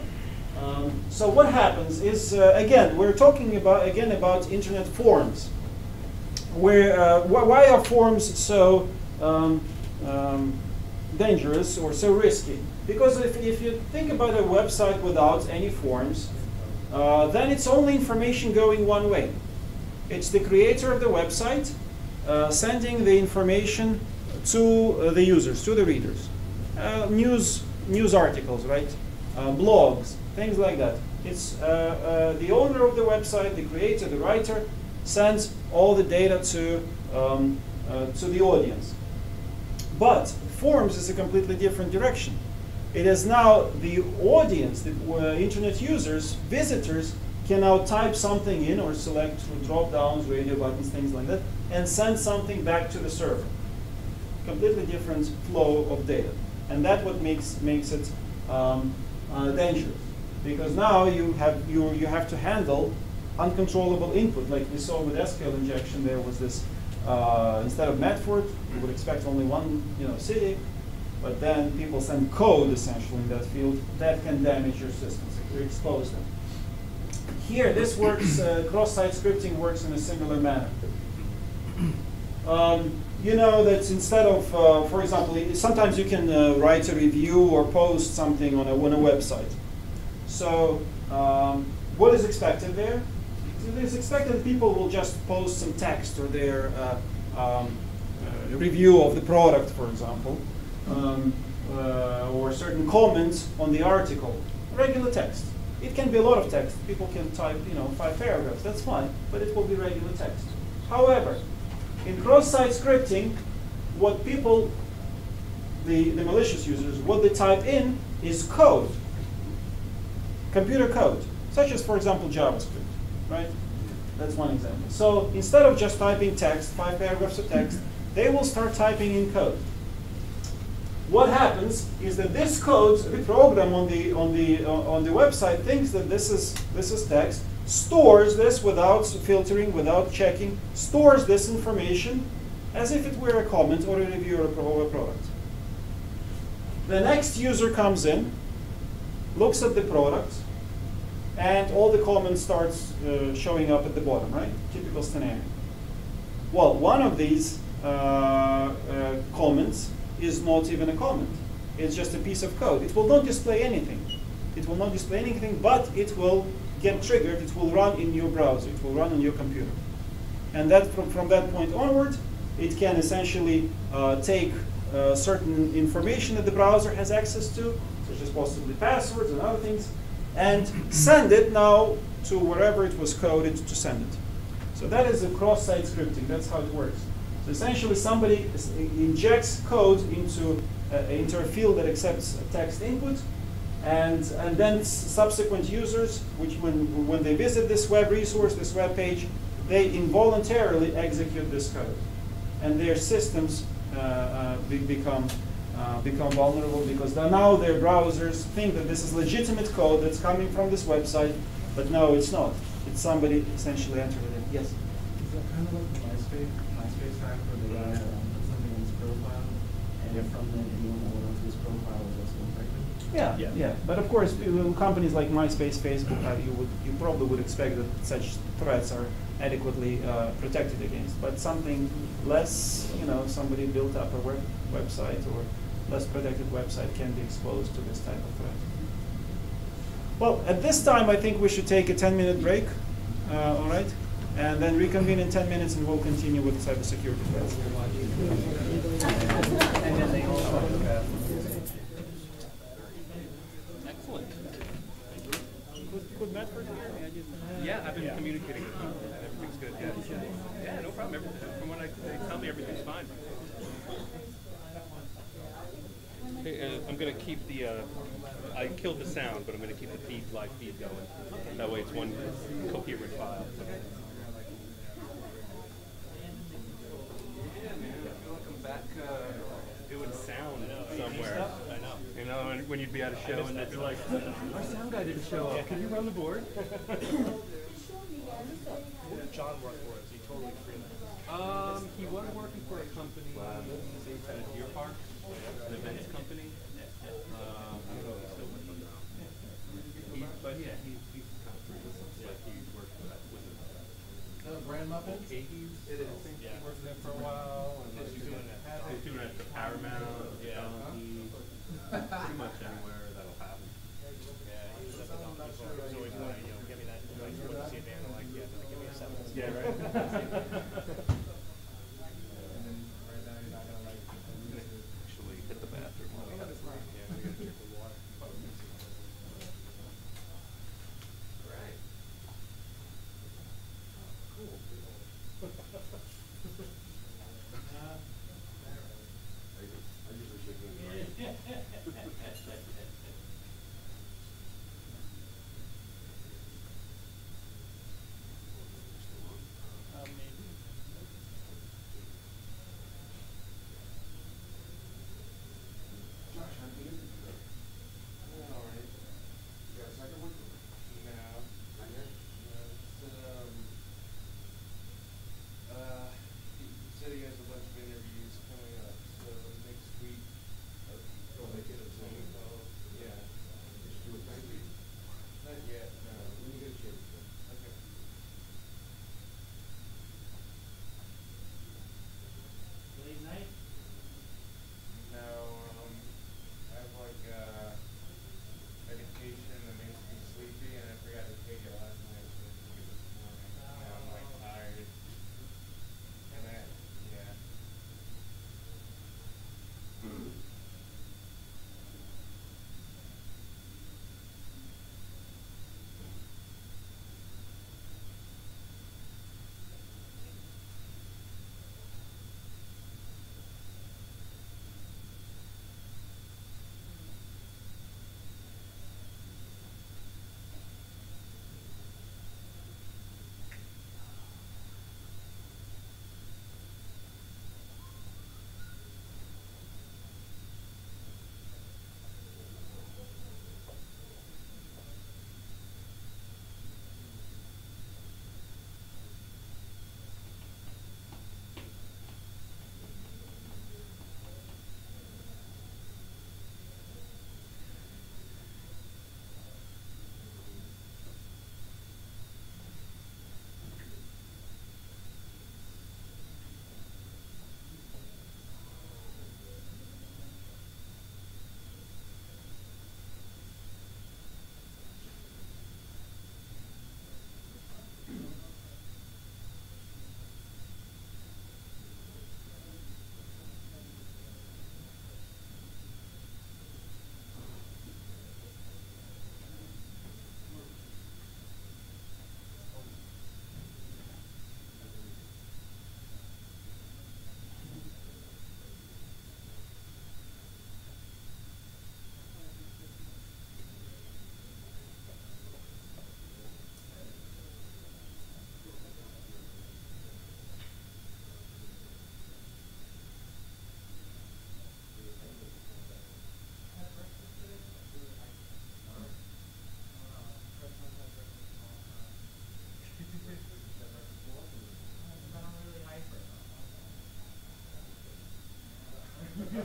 So what happens is, again, we're talking about internet forums. Why are forums so dangerous or so risky? Because if you think about a website without any forms, then it's only information going one way. It's the creator of the website sending the information to the users, to the readers. News articles, right? Blogs, things like that. It's the owner of the website, the creator, the writer, sends all the data to the audience. But forums is a completely different direction. It is now the audience, the internet users, visitors, can now type something in or select through drop-downs, radio buttons, things like that, and send something back to the server. Completely different flow of data. And that's what makes it dangerous. Because now you have to handle uncontrollable input. Like we saw with SQL injection, there was this, instead of Medford, you would expect only one city, but then people send code essentially in that field that can damage your systems if you expose them. Here, this works, cross-site scripting works in a similar manner. You know that instead of, for example, sometimes you can write a review or post something on a website. So what is expected there? It is expected that people will just post some text or their review of the product, for example, or certain comments on the article. Regular text. It can be a lot of text. People can type, 5 paragraphs. That's fine, but it will be regular text. However, in cross-site scripting, what people, the malicious users, what they type in is code, computer code, such as, for example, JavaScript, right? That's one example. So instead of just typing text, 5 paragraphs of text, they will start typing in code. What happens is that this code, the program on the website thinks that this is text, stores this without filtering, without checking, stores this information as if it were a comment or a review of a product. The next user comes in, looks at the product, and all the comments starts showing up at the bottom, right? Typical scenario. Well, one of these comments is not even a comment. It's just a piece of code. It will not display anything. It will not display anything, but it will get triggered. It will run in your browser. It will run on your computer. And that from that point onward, it can essentially take certain information that the browser has access to, such as possibly passwords and other things, and send it now to wherever it was coded to send it. So that is a cross-site scripting. That's how it works. So essentially, somebody injects code into a field that accepts a text input, and then subsequent users, which when they visit this web resource, this web page, they involuntarily execute this code, and their systems become vulnerable because now their browsers think that this is legitimate code that's coming from this website, but no, it's not. It's somebody essentially entered it in. Yes? Is that kind of like the MySpace hack where the guy put something in his profile, and from then anyone that went onto his profile was also infected? Yeah. But of course, companies like MySpace, Facebook, you probably would expect that such threats are adequately protected against. But something less, somebody built up a website or less protected website can be exposed to this type of threat. Well, at this time, I think we should take a 10-minute break, all right? And then reconvene in 10 minutes, and we'll continue with cybersecurity threats. Excellent. Could Medford here? Yeah, I've been communicating with them. Everything's good. Yeah, no problem. From what they tell me, everything's fine. Hey, I'm going to keep the, I killed the sound, but I'm going to keep the live feed going. That way it's one coherent file. Welcome back doing sound somewhere. I know, when you'd be at a show and they'd be like, our sound guy didn't show up. Can you run the board? John worked for us. He totally freelanced. He was working for a company based out of Deer Park, an events company. I don't know if he's still with them now. But yeah, he's kind of freelance. Like he worked with Brand Muffin? it is. He worked there for a while. And He's doing it at the Paramount, Donkey, pretty much anywhere that'll happen. Yeah, he was at the Donkey. He was always like, give me that. I just want to see a band. I'm like, yeah, give me a 7. Yeah, right. Actually hit the bathroom.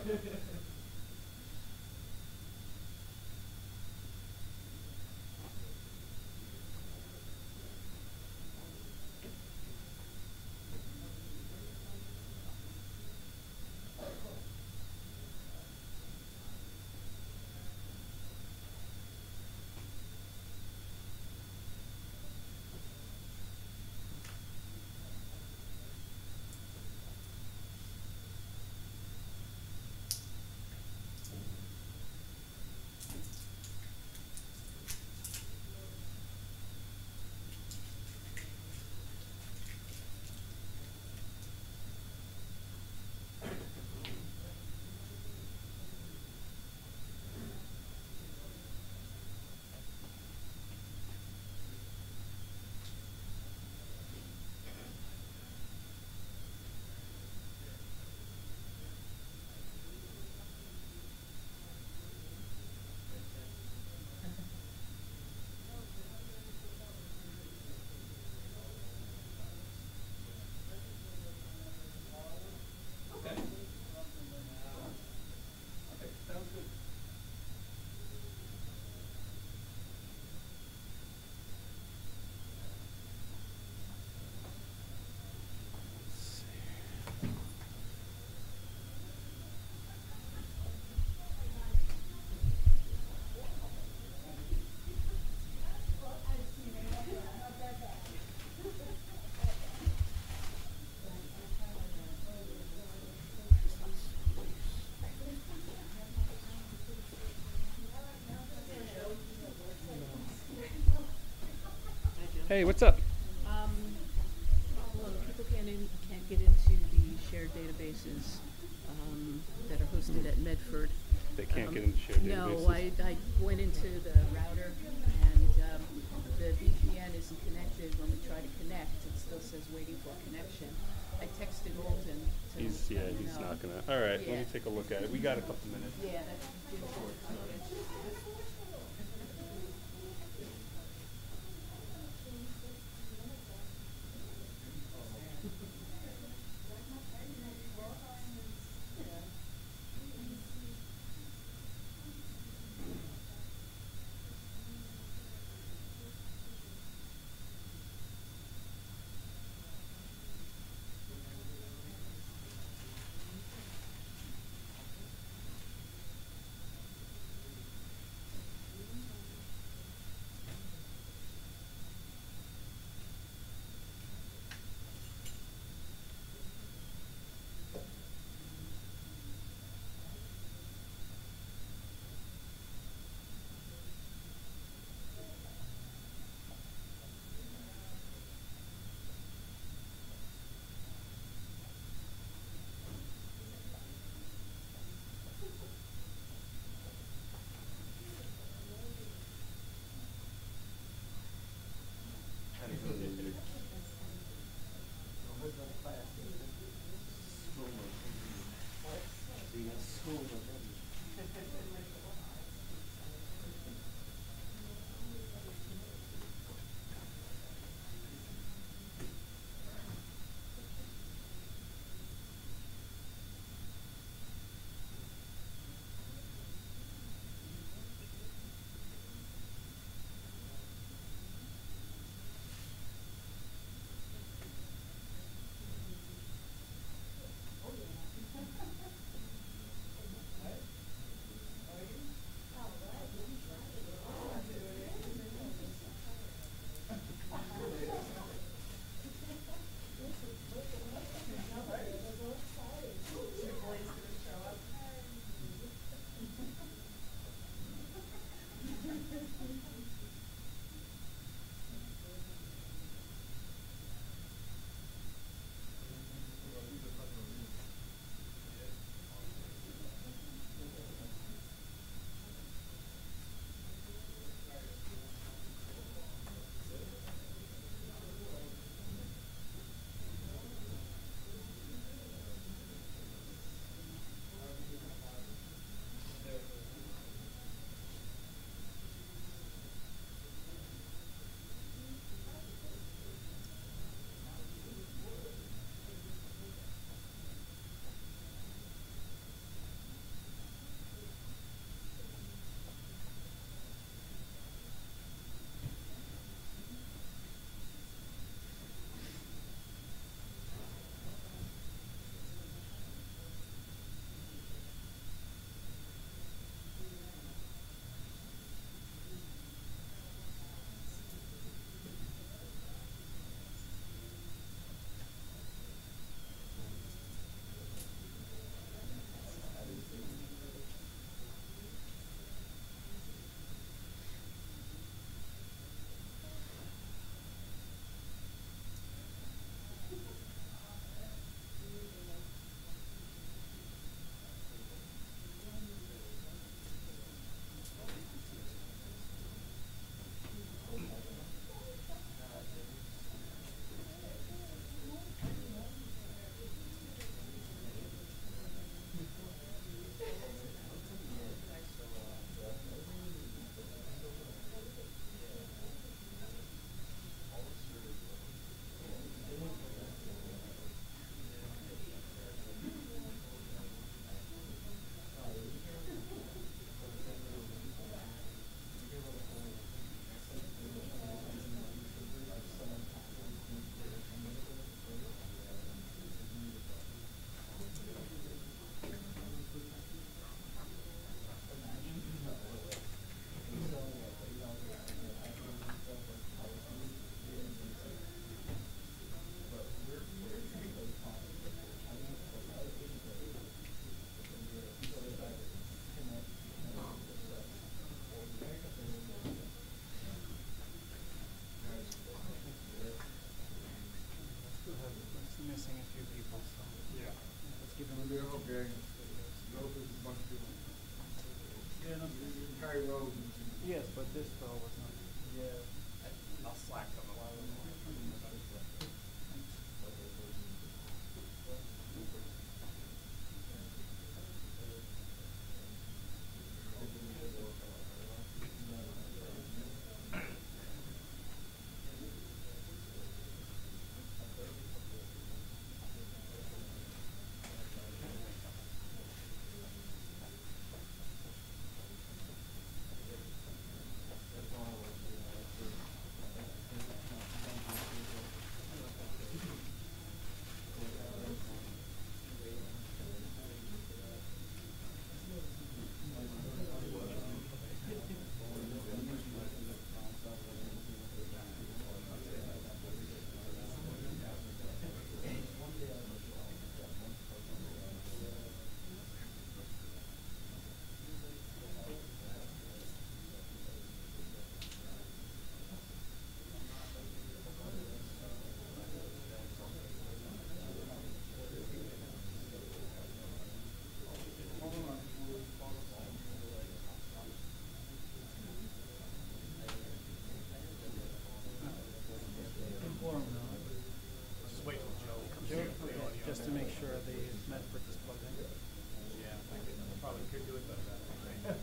Okay. Okay, sounds good. Hey, what's up? Well, people can't get into the shared databases that are hosted at Medford. They can't get into shared No, databases? I went into the router and the VPN isn't connected. When we try to connect, it still says waiting for connection. I texted Alton. He's not gonna. All right, let me Yeah. take a look at it. We got a couple minutes. Yeah, that's short notice. missing a few people, so. Yeah. Let's give them a Yeah, okay. Those are a bunch of people. Yeah, no. Harry Rose. Yes, but this fellow was not. Yeah. I'll slack them a lot of them. Just wait till Joe comes Joe, here for the audio. just to make sure the network is plugged in. Yeah, I probably could do it better that way, right?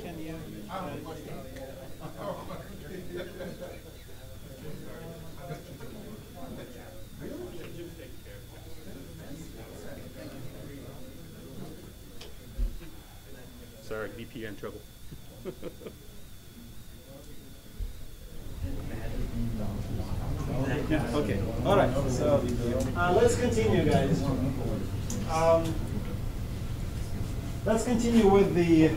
Can you? Sorry, VPN trouble. Yeah, okay. All right. So let's continue, guys. Let's continue with the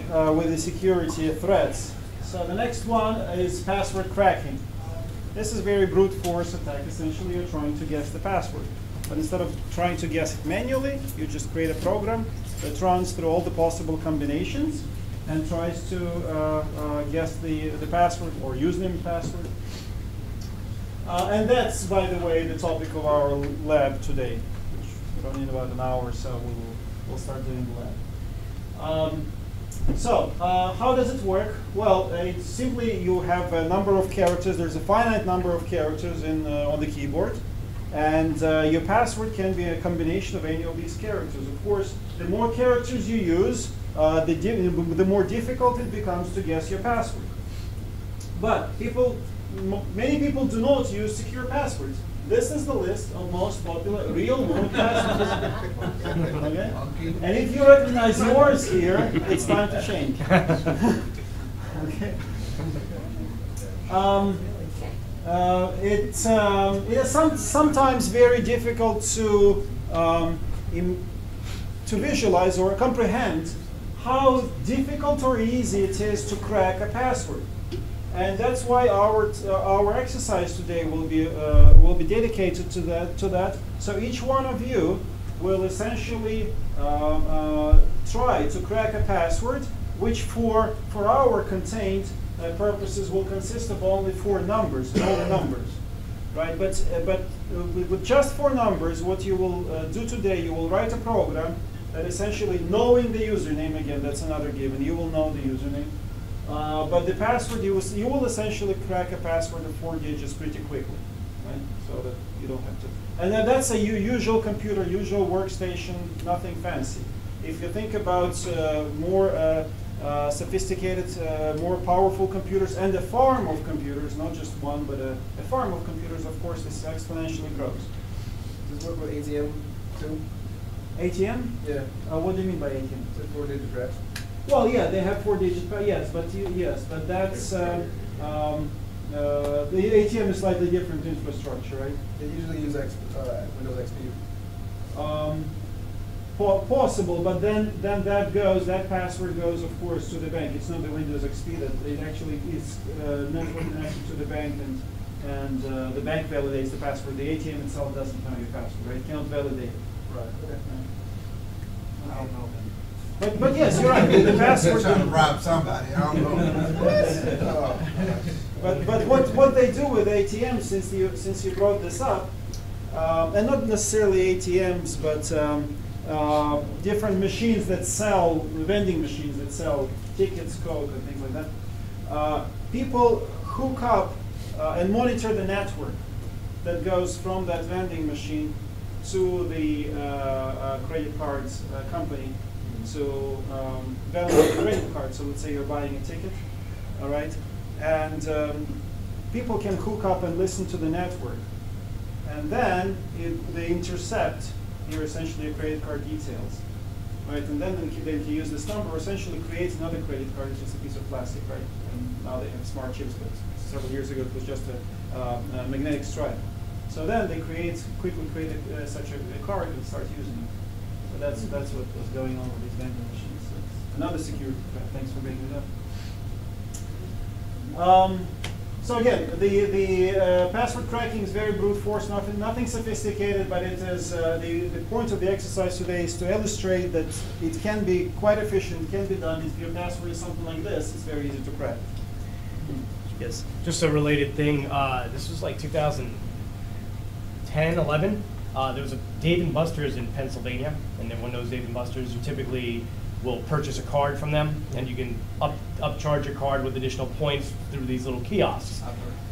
security threats. So the next one is password cracking. This is very brute force attack. Essentially, you're trying to guess the password. But instead of trying to guess it manually, you just create a program that runs through all the possible combinations and tries to guess the password or username password. And that's, by the way, the topic of our lab today, which we're only in about an hour or so we'll start doing the lab. So how does it work? Well, it's simply you have a number of characters. There's a finite number of characters on the keyboard. And your password can be a combination of any of these characters. Of course, the more characters you use, the more difficult it becomes to guess your password. But many people do not use secure passwords. This is the list of most popular real-world passwords. Okay? And if you recognize yours here, it's time to change. Okay? It is sometimes very difficult to visualize or comprehend how difficult or easy it is to crack a password. And that's why our exercise today will be dedicated to that. So each one of you will essentially try to crack a password, which for our contained purposes will consist of only 4 numbers, no numbers, right? But with just 4 numbers, what you will do today, you will write a program that essentially, knowing the username, again, that's another given, you will know the username. But the password, you will essentially crack a password of 4 digits pretty quickly, right? So that you don't have to. And then that's a usual computer, usual workstation, nothing fancy. If you think about more sophisticated, more powerful computers and a farm of computers, not just one, but a farm of computers, of course, this exponentially grows. Does this work with ATM too? ATM? Yeah. What do you mean by ATM? It's a 4-digit crash. Well, yeah, they have 4 digits, but yes, but that's the ATM is slightly different infrastructure, right? They usually use Windows XP. Possible, but then that password goes, of course, to the bank. It's not the Windows XP that it actually is network connected to the bank, and the bank validates the password. The ATM itself doesn't know your password, right? It cannot validate it. Right. Okay. I don't know. But yes, you're right. The password. They're trying to rob somebody. I don't know. But what they do with ATMs, since you brought this up, and not necessarily ATMs, but different machines that sell, vending machines that sell tickets, Coke, and things like that. People hook up and monitor the network that goes from that vending machine to the credit cards company to validate the credit card. So let's say you're buying a ticket, all right? And people can hook up and listen to the network. And then they intercept your essentially credit card details, right? And then they can use this number, essentially create another credit card. It's just a piece of plastic, right? And now they have smart chips, but several years ago it was just a magnetic stripe. So then they quickly create such a card and start using it. So that's what was going on with these vending machines. So it's another security threat. Thanks for bringing it up. So again, the password cracking is very brute force, nothing sophisticated, but it is the point of the exercise today is to illustrate that it can be quite efficient, can be done. If your password is something like this, it's very easy to crack. Yes, just a related thing. This was like 2010, 11. There was a Dave & Buster's in Pennsylvania, and then when those Dave & Buster's, you typically will purchase a card from them, and you can upcharge your card with additional points through these little kiosks.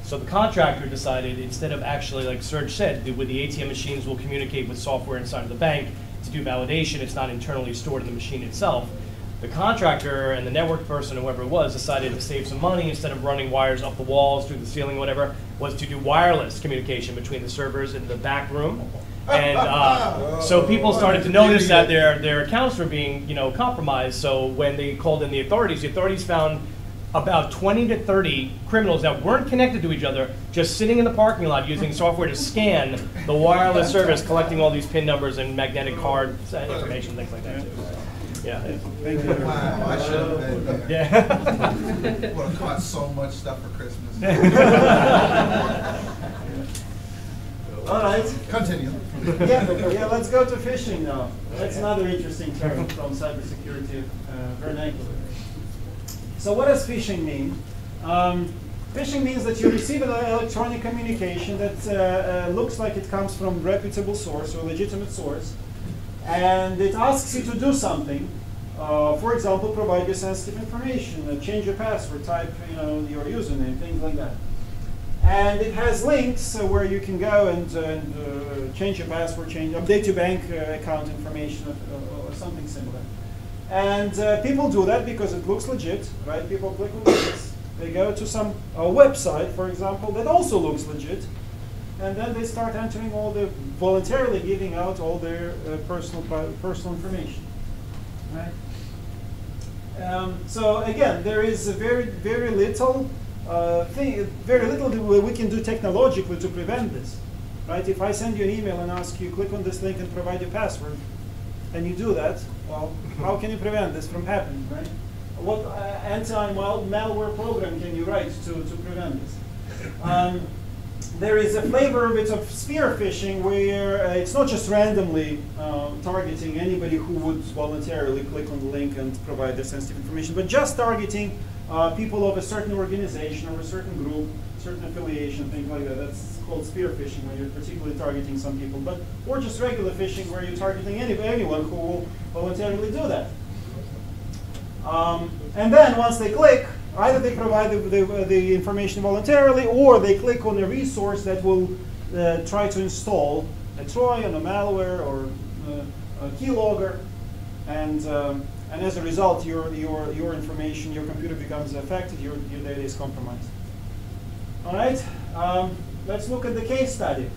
So the contractor decided, instead of actually, like Serge said, with the ATM machines will communicate with software inside of the bank to do validation. It's not internally stored in the machine itself. The contractor and the network person, whoever it was, decided to save some money. Instead of running wires up the walls, through the ceiling, whatever, was to do wireless communication between the servers in the back room. And so people started to notice that their accounts were being, compromised. So when they called in the authorities found about 20 to 30 criminals that weren't connected to each other, just sitting in the parking lot using software to scan the wireless service, collecting all these PIN numbers and magnetic card information, things like that too. Yeah. Thank you. Wow, I should have been there. Yeah. Would have caught so much stuff for Christmas. All right. Continue. Yeah, let's go to phishing now. That's another interesting term from cybersecurity vernacular. So what does phishing mean? Phishing means that you receive an electronic communication that looks like it comes from a reputable source or legitimate source, and it asks you to do something. For example, provide your sensitive information, change your password, type your username, things like that. And it has links where you can go and change your password, update your bank account information or something similar. And people do that because it looks legit, right? People click on this. They go to some website, for example, that also looks legit. And then they start entering voluntarily giving out all their personal information, right? So again, there is very little we can do technologically to prevent this, right? If I send you an email and ask you click on this link and provide your password, and you do that, well, how can you prevent this from happening, right? What anti-malware program can you write to prevent this? There is a flavor of it of spear phishing where it's not just randomly targeting anybody who would voluntarily click on the link and provide their sensitive information, but just targeting people of a certain organization or a certain group, certain affiliation, things like that. That's called spear phishing when you're particularly targeting some people. Or just regular phishing where you're targeting anyone who will voluntarily do that. And then once they click, either they provide the information voluntarily, or they click on a resource that will try to install a Trojan, a malware, or a keylogger. and as a result, your information, your computer becomes affected, your data is compromised. All right, let's look at the case study.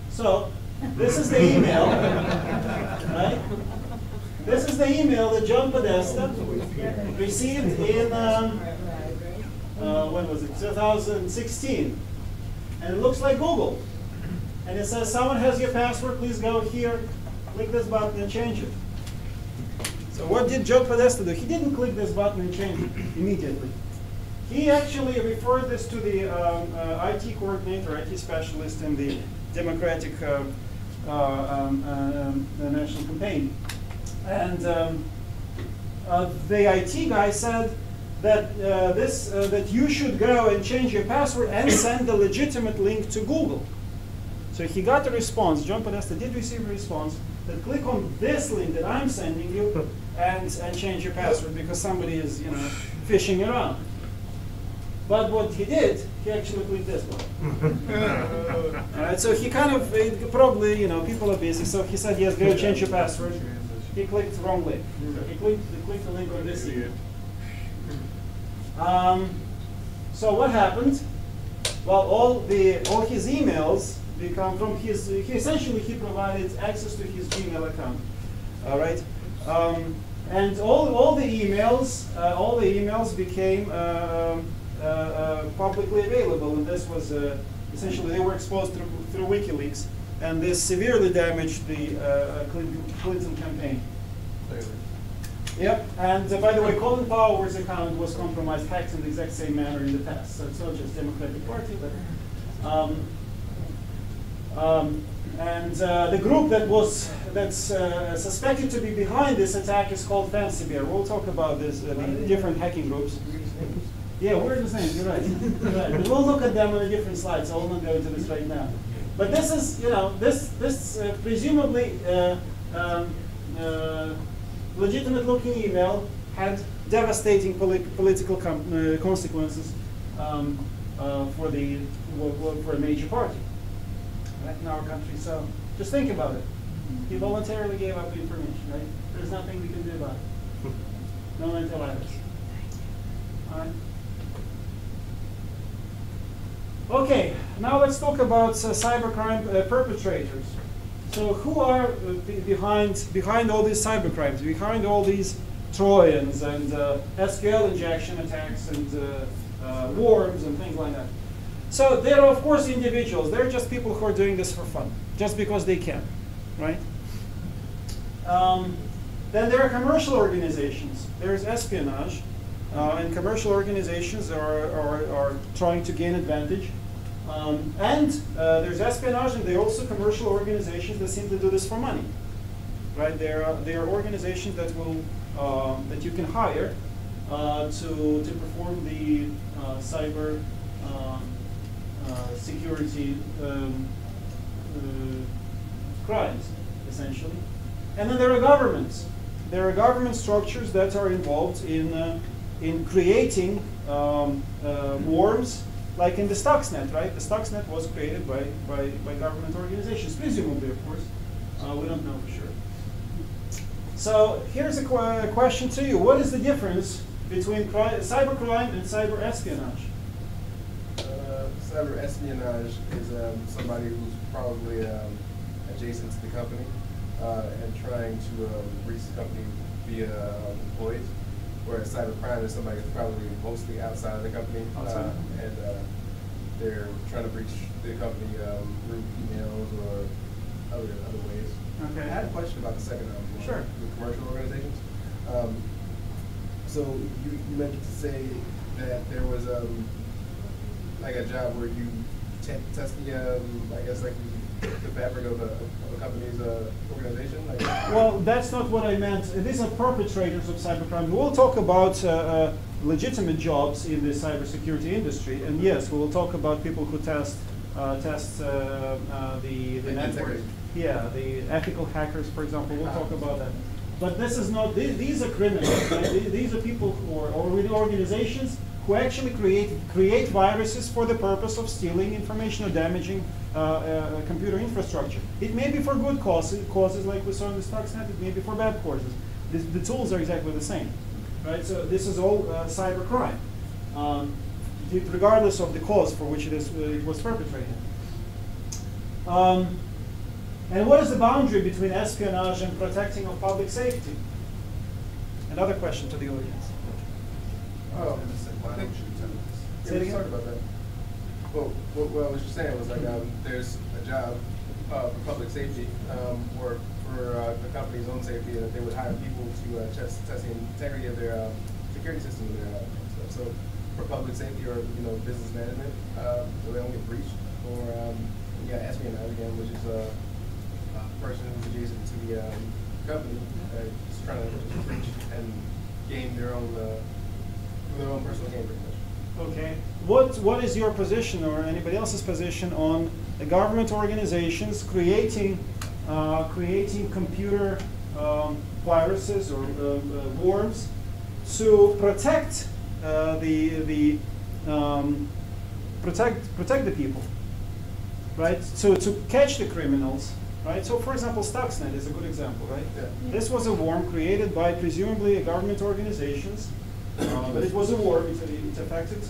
So this is the email, right? This is the email that John Podesta received in, when was it, 2016. And it looks like Google. And it says, someone has your password, please go here, click this button and change it. So what did John Podesta do? He didn't click this button and change it immediately. He actually referred this to the IT coordinator, IT specialist in the Democratic National Campaign. And the IT guy said that that you should go and change your password and send the legitimate link to Google. So he got a response. John Podesta did receive a response that click on this link that I'm sending you and change your password because somebody is fishing around. But what he did, he actually clicked this one. All right, so he kind of probably people are busy. So he said yes, go change your password. He clicked the wrong link. He clicked the link on this email. So what happened? Well, all his emails become from his. Essentially he provided access to his Gmail account. All right, and all the emails became publicly available, and this was essentially they were exposed through WikiLeaks, and this severely damaged the Clinton campaign. Yep, and by the way, Colin Powell's account was compromised, hacked in the exact same manner in the past. So it's not just Democratic Party, but the group that's suspected to be behind this attack is called Fancy Bear. We'll talk about this, the different hacking groups. Yeah, we're the same. You're right. You're right. But we'll look at them on a different slide, so I'll not go into this right now. But this is, this presumably legitimate-looking email had devastating political consequences for a major party in our country. So just think about it. He voluntarily gave up the information, right? There's nothing we can do about it. No antivirus. All right. Okay, now let's talk about cybercrime perpetrators. So who are behind all these cybercrimes, behind all these Trojans and SQL injection attacks and worms and things like that? So there are, of course, individuals. They're just people who are doing this for fun, just because they can, right? Then there are commercial organizations. There's espionage, and commercial organizations are trying to gain advantage. And there's espionage, and there are also commercial organizations that seem to do this for money, right? There are organizations that will that you can hire to perform the cyber security crimes, essentially. And then there are governments. There are government structures that are involved in creating worms, like in the Stuxnet, right? The Stuxnet was created by government organizations, presumably, of course. We don't know for sure. So here's a question to you. What is the difference between cybercrime and cyber espionage? Cyber espionage is somebody who's probably adjacent to the company and trying to reach the company via employees, whereas cybercrime is somebody who's probably mostly outside of the company and they're trying to reach the company through emails or other ways. Okay. I had a question about the second one. Sure. The commercial organizations. So you meant to say that there was like a job where you test the I guess like the fabric of a company's organization? Like, well, that's not what I meant. These are perpetrators of cybercrime. We'll talk about legitimate jobs in the cybersecurity industry, and yes, we will talk about people who test the network. Yeah, the ethical hackers, for example. We'll talk about that. But this is not. These are criminals. Right? These are people who are, or with organizations who actually create viruses for the purpose of stealing information or damaging computer infrastructure. It may be for good causes like we saw in the Stuxnet. It may be for bad causes. the tools are exactly the same, right? So this is all cyber crime, regardless of the cause for which it was perpetrated. And what is the boundary between espionage and protecting of public safety? Another question to the audience. Oh, Say it again? Talk about that. Well, what was you saying was like there's a job for public safety or for the company's own safety, that they would hire people to test the integrity of their security system and their stuff. So for public safety or business management, so they don't get breached. Or you got espionage again, which is a person who's adjacent to the company is trying to breach and gain their own personal gain, pretty much. Okay. What is your position or anybody else's position on the government organizations creating computer viruses or worms to protect protect the people, right? So to catch the criminals, right? So for example, Stuxnet is a good example, right? Yeah. This was a worm created by presumably government organizations. But it was a worm. It affected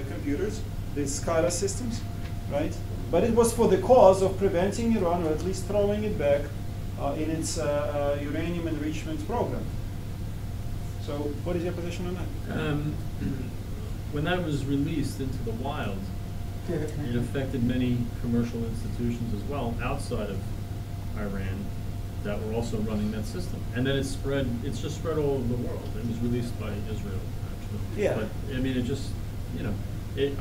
computers, the SCADA systems, right? But it was for the cause of preventing Iran, or at least throwing it back in its uranium enrichment program. So, what is your position on that? When that was released into the wild, it affected many commercial institutions as well outside of Iran that were also running that system. And then it's just spread all over the world. It was released by Israel, actually. Yeah. But, I mean, it just,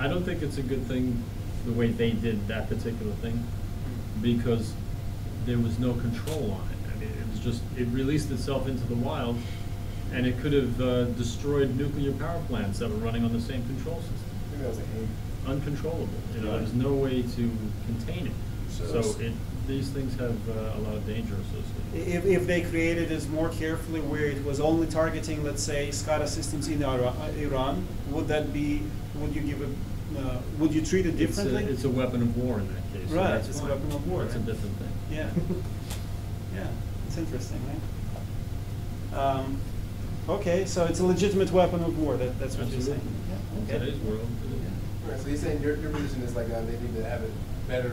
I don't think it's a good thing the way they did that particular thing, because there was no control on it. I mean, it was just, it released itself into the wild, and it could have destroyed nuclear power plants that were running on the same control system. Maybe that was Uncontrollable. There was no way to contain it. So these things have a lot of danger associated. If they created it more carefully, where it was only targeting, let's say, SCADA systems in Iran, would that be? Would you give a? Would you treat it differently? It's a weapon of war in that case. So Right, that's it's fine. a weapon of war. That's a different thing. Yeah, yeah, it's interesting, right? Okay, so it's a legitimate weapon of war. That's what you're saying. Yeah. In today's world. Right, so you're saying your position is like they need to have a better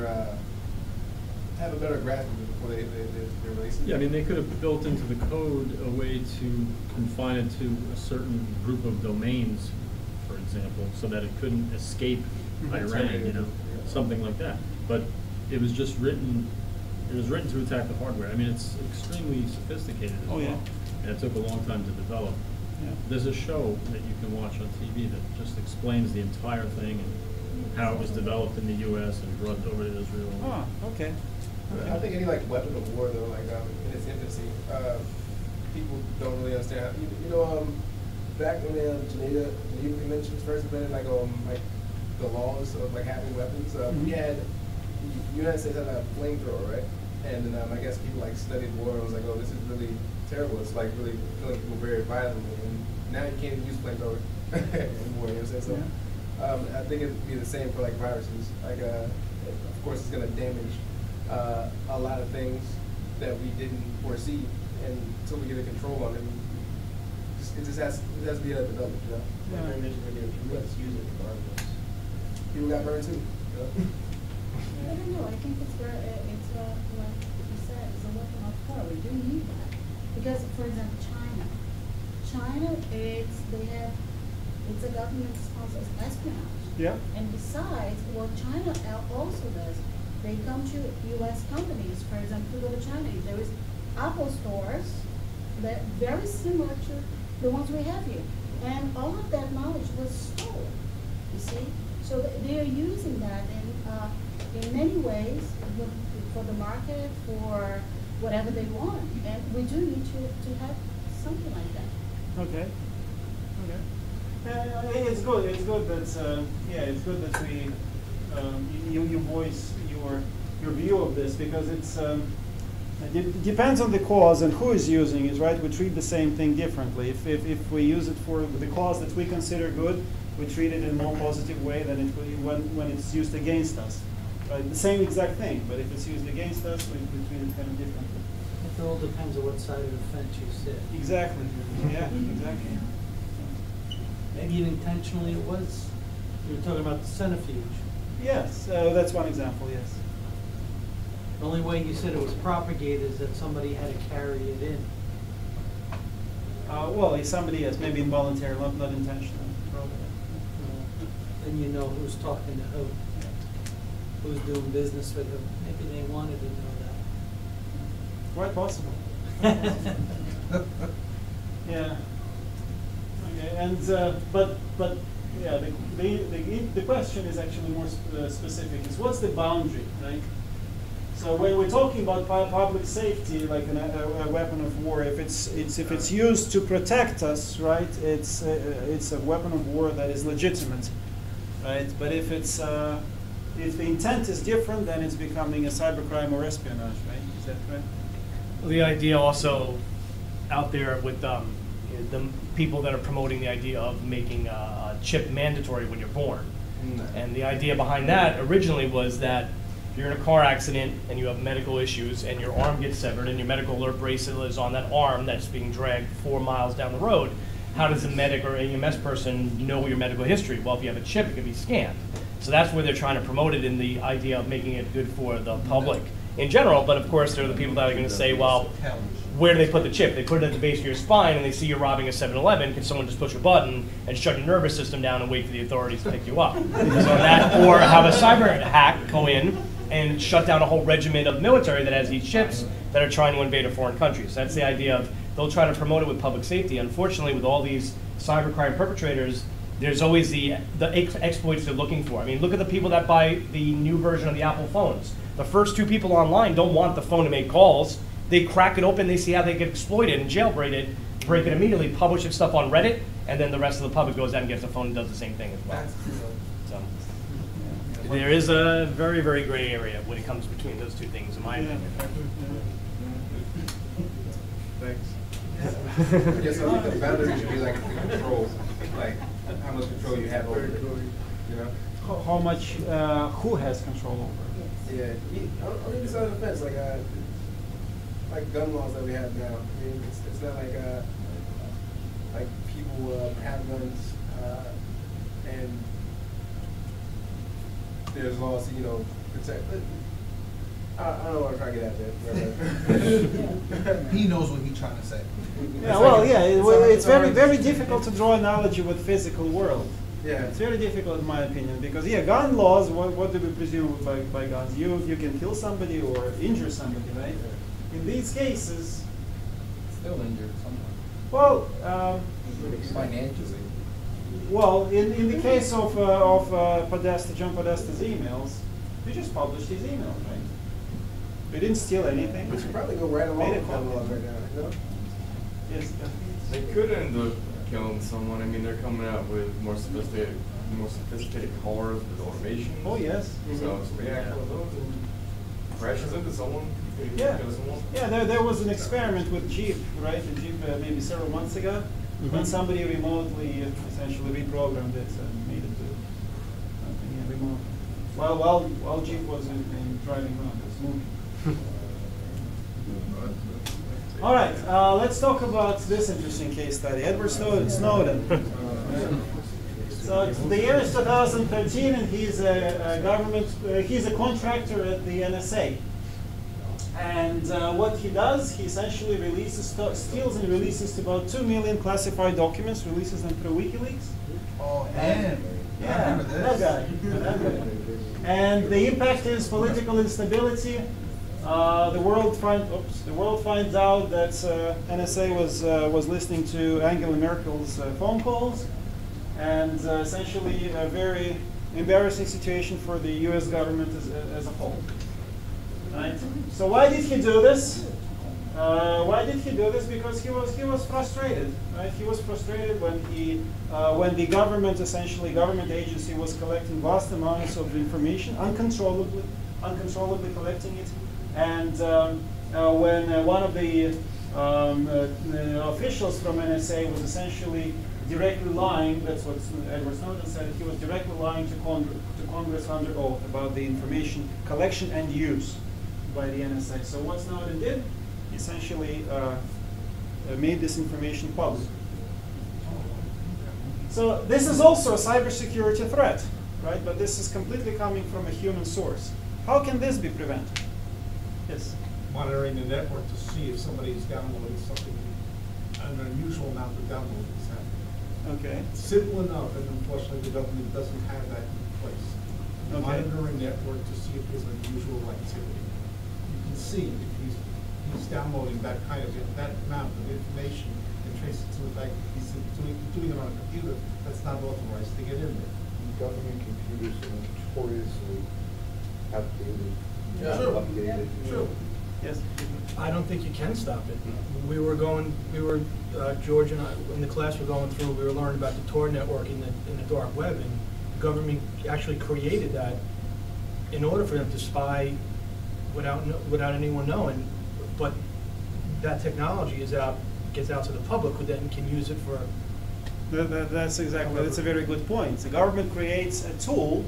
grasp of it before they release it? Yeah, I mean, they could have built into the code a way to confine it to a certain group of domains, for example, so that it couldn't escape Iran, something like that. But it was just written, to attack the hardware. I mean, it's extremely sophisticated as well. And it took a long time to develop. Yeah. There's a show that you can watch on TV that just explains the entire thing and how it was developed in the U.S. and brought over to Israel. Oh, okay. I think any weapon of war though, in its infancy, people don't really understand. Back when the Geneva Conventions first invented, the laws of having weapons, we had the United States had a flamethrower, right? And then I guess people studied war and was like, oh, this is really terrible. It's really killing people very violently, and now you can't even use flamethrower anymore. You know what I'm saying? So I think it'd be the same for viruses. Of course, it's going to damage a lot of things that we didn't foresee, and until we get a control on it, it has to be a development. Yeah. I mentioned earlier, let's use it regardless. People got burned too. I don't know. I think it's like you said, it's a weapon of war. We do need that because, for example, China, it's a government-sponsored espionage. Yeah. And besides, what China also does, they come to U.S. companies. For example, go to China. There is Apple stores that very similar to the ones we have here, and all of that knowledge was stolen. You see, so they are using that in many ways for the market, for whatever they want, and we do need to have something like that. Okay. It's good. It's good that it's good that we you voice your view of this, because it depends on the cause and who is using it. Right? We treat the same thing differently. If we use it for the cause that we consider good, we treat it in a more positive way than when it's used against us. Right? The same exact thing, but if it's used against us, we treat it kind of differently. It all depends on what side of the fence you sit. Exactly. Yeah, exactly. Maybe intentionally it was, you were talking about the centrifuge. Yes, that's one example, yes. The only way you said it was propagated is that somebody had to carry it in. Well, if somebody, yes, maybe involuntary, not intentional. Then you know who's talking to who, who's doing business with who. Maybe they wanted to know that. Quite possible. Yeah. Okay, and but yeah, the question is actually more specific. Is what's the boundary, right? So when we're talking about public safety, like a weapon of war, if it's used to protect us, right? It's a weapon of war that is legitimate, right? But if it's if the intent is different, then it's becoming a cybercrime or espionage, right? Is that correct? Well, the idea also out there with the people that are promoting the idea of making a chip mandatory when you're born. And the idea behind that originally was that if you're in a car accident and you have medical issues and your arm gets severed and your medical alert bracelet is on that arm that's being dragged 4 miles down the road, how does a medic or EMS person know your medical history? Well, if you have a chip, it can be scanned. So that's where they're trying to promote it in the idea of making it good for the public in general. But of course, there are the people that are going to say, well, where do they put the chip? They put it at the base of your spine and they see you're robbing a 7-Eleven. Can someone just push a button and shut your nervous system down and wait for the authorities to pick you up? So that, or have a cyber hack go in and shut down a whole regiment of military that has these chips that are trying to invade a foreign country. So that's the idea of, they'll try to promote it with public safety. Unfortunately, with all these cybercrime perpetrators, there's always the exploits they're looking for. I mean, look at the people that buy the new version of the Apple phones. The first 2 people online don't want the phone to make calls. They crack it open, they see how they get exploited and jailbreak it immediately, publish its stuff on Reddit, and then the rest of the public goes out and gets the phone and does the same thing as well. So there is a very, very gray area when it comes between those 2 things, in my opinion. Thanks. I guess I think the boundary should be like the control, like how much control you have over it. You know? How much, who has control over it? Yeah, on either side of the fence, like gun laws that we have now. I mean, it's not like people have guns and there's laws to, protect. I don't know what I'm trying to get at there. He knows what he's trying to say. Yeah, well, yeah, it's very difficult to draw an analogy with physical world. Yeah. It's very difficult in my opinion because, yeah, gun laws, what do we presume by guns? You can kill somebody or injure somebody, right? In these cases... Still injured someone. Well... financially. Well, in the case of Podesta, John Podesta's emails, we just published his emails, right? We didn't steal anything. We should probably go right along with gun laws right now, you know? Yes. They could end up killing someone. I mean, they're coming out with more sophisticated cars with automation. Oh yes. So it's react with those and crashes into someone. Yeah. Yeah. There was an experiment with Jeep, right? The Jeep maybe several months ago, when somebody remotely essentially reprogrammed it and made it do something remote. While Jeep was in driving around, it was moving. All right, let's talk about this interesting case study. Edward Snowden. So it's the year is 2013, and he's he's a contractor at the NSA. And what he does, he essentially steals and releases about 2 million classified documents, releases them through WikiLeaks. Oh, and yeah, that guy. And the impact is political instability. The world finds out that NSA was listening to Angela Merkel's phone calls, and essentially a very embarrassing situation for the U.S. government as a whole. Right. So why did he do this? Because he was frustrated. Right. He was frustrated when the government agency was collecting vast amounts of information uncontrollably collecting it. And when one of the officials from NSA was essentially directly lying, that's what Edward Snowden said, he was directly lying to Congress under oath about the information collection and use by the NSA. So what Snowden did, essentially made this information public. So this is also a cybersecurity threat, right? But this is completely coming from a human source. How can this be prevented? Yes? Monitoring the network to see if somebody is downloading something, an unusual amount of download is happening. Okay. Simple enough, and unfortunately the government doesn't have that in place. Okay. Monitoring network to see if there's unusual activity. You can see if he's downloading that kind of, that amount of information and trace it to the fact that he's doing it on a computer that's not authorized to get in there. Government computers are notoriously outdated, updated. True. Yes. I don't think you can stop it. George and I, in the class we're going through, we were learning about the Tor network in the dark web, and the government actually created that in order for them to spy without anyone knowing. But that technology gets out to the public, who then can use it for. That's a very good point. The government creates a tool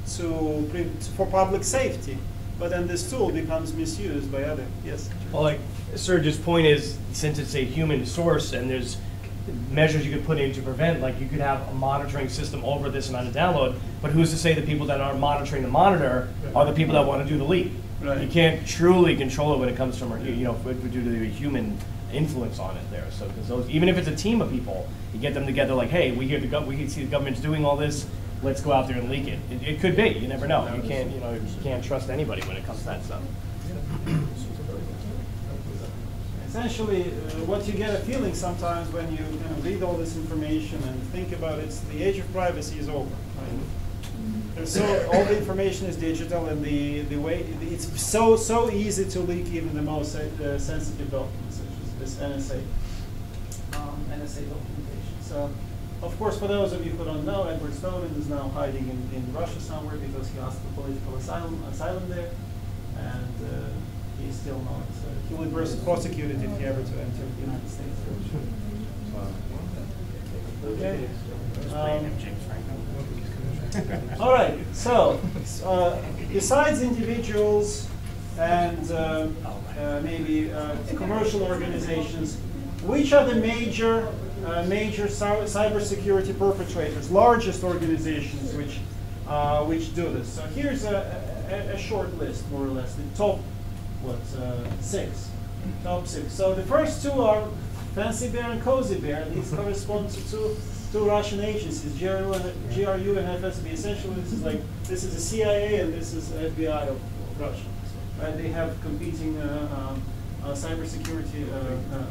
for public safety, but then this tool becomes misused by others. Yes? Well, like Serge's point is, since it's a human source and there's measures you could put in to prevent, like you could have a monitoring system over this amount of download, but who's to say the people that are monitoring the monitor are the people that want to do the leak? Right. You can't truly control it when it comes from, due to the human influence on it there. So, because those, even if it's a team of people, you get them together like, hey, we can see the government's doing all this, let's go out there and leak it. It could be, you never know. You can't trust anybody when it comes to that stuff. Essentially, what you get a feeling sometimes when you kind of read all this information and think about it, the age of privacy is over. Right? So all the information is digital, and the way it's so easy to leak even the most sensitive documents, such as this NSA documentation. So, of course, for those of you who don't know, Edward Snowden is now hiding in Russia somewhere because he asked for political asylum there, and he's still not. He will be prosecuted if he ever to enter the United States. Okay. All right. So, besides individuals and maybe commercial organizations, which are the major cybersecurity perpetrators, largest organizations which do this? So here's a short list, more or less, the top six. Top six. So the first two are Fancy Bear and Cozy Bear. These correspond to two Russian agencies, GRU and FSB. Essentially, this is the CIA and this is FBI of Russia. Right? They have competing cybersecurity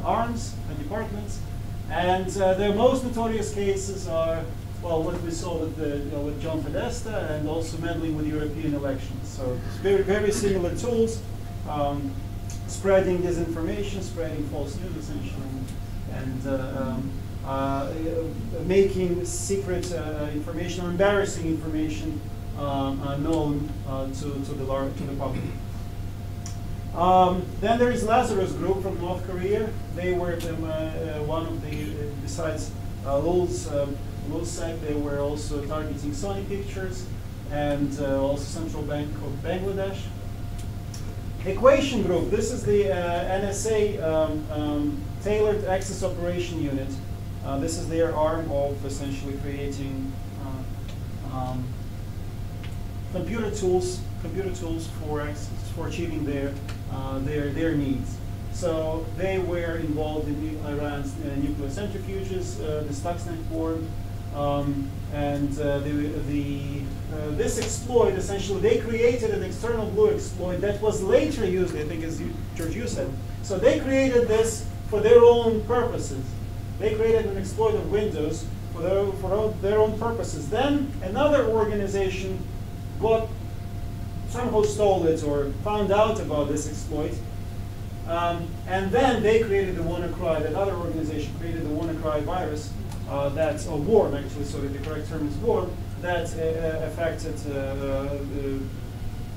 arms and departments, and their most notorious cases are, well, what we saw with John Podesta, and also meddling with European elections. So very, very similar tools, spreading disinformation, spreading false news, essentially, and making secret information or embarrassing information known to the public. Then there is Lazarus Group from North Korea. They were one of the, besides Lulsec, they were also targeting Sony Pictures and also Central Bank of Bangladesh. Equation Group, this is the NSA Tailored Access Operation Unit. This is their arm of essentially creating computer tools for achieving their needs. So they were involved in Iran's nuclear centrifuges, the Stuxnet board, and this exploit, essentially, they created an external glue exploit that was later used, I think, as George, you said. So they created this for their own purposes. They created an exploit of Windows for their own purposes. Then another organization somehow stole it or found out about this exploit. And then they created the WannaCry, that other organization created the WannaCry virus, that's a worm, actually, so the correct term is worm, that affected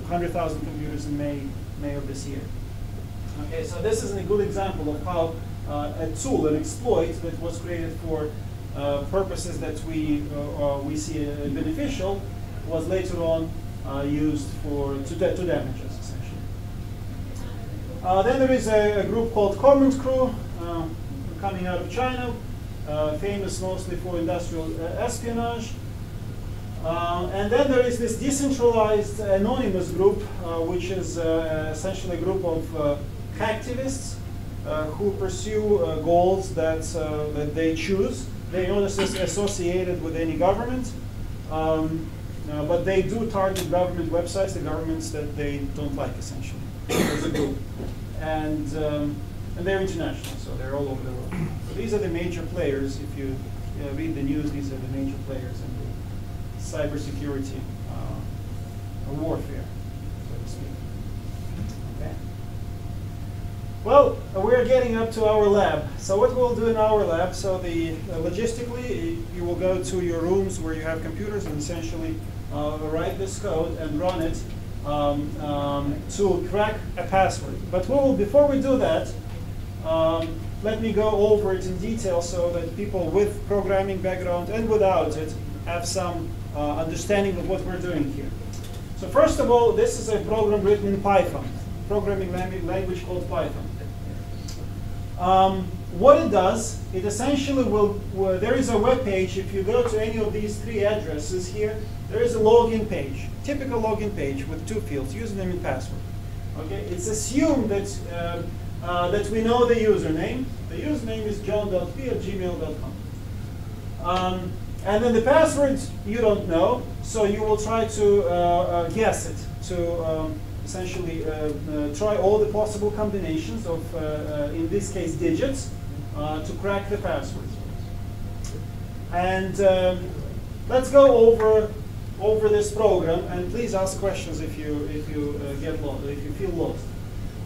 100,000 computers in May of this year. Okay, so this is a good example of how a tool, an exploit that was created for purposes that we see beneficial, was later on used to damage us, essentially. Then there is a group called Common Crew, coming out of China, famous mostly for industrial espionage. And then there is this decentralized anonymous group, which is essentially a group of hacktivists who pursue goals that they choose. They are not associated with any government, but they do target government websites, the governments that they don't like, essentially, as a group. And they're international, so they're all over the world. So these are the major players. If you read the news, these are the major players in the cybersecurity warfare, so to speak. Okay. Well, we're getting up to our lab. So what we'll do in our lab, so logistically, you will go to your rooms where you have computers and essentially write this code and run it to crack a password. But before we do that, let me go over it in detail so that people with programming background and without it have some understanding of what we're doing here. So first of all, this is a program written in Python, programming language called Python. What it does, it essentially there is a web page. If you go to any of these three addresses here, there is a login page, typical login page with two fields, username and password. Okay, it's assumed that that we know the username. The username is john.p@gmail.com. And then the password you don't know, so you will try to guess it, to essentially try all the possible combinations of, in this case, digits, to crack the password. And let's go over this program, and please ask questions if you get lost, if you feel lost.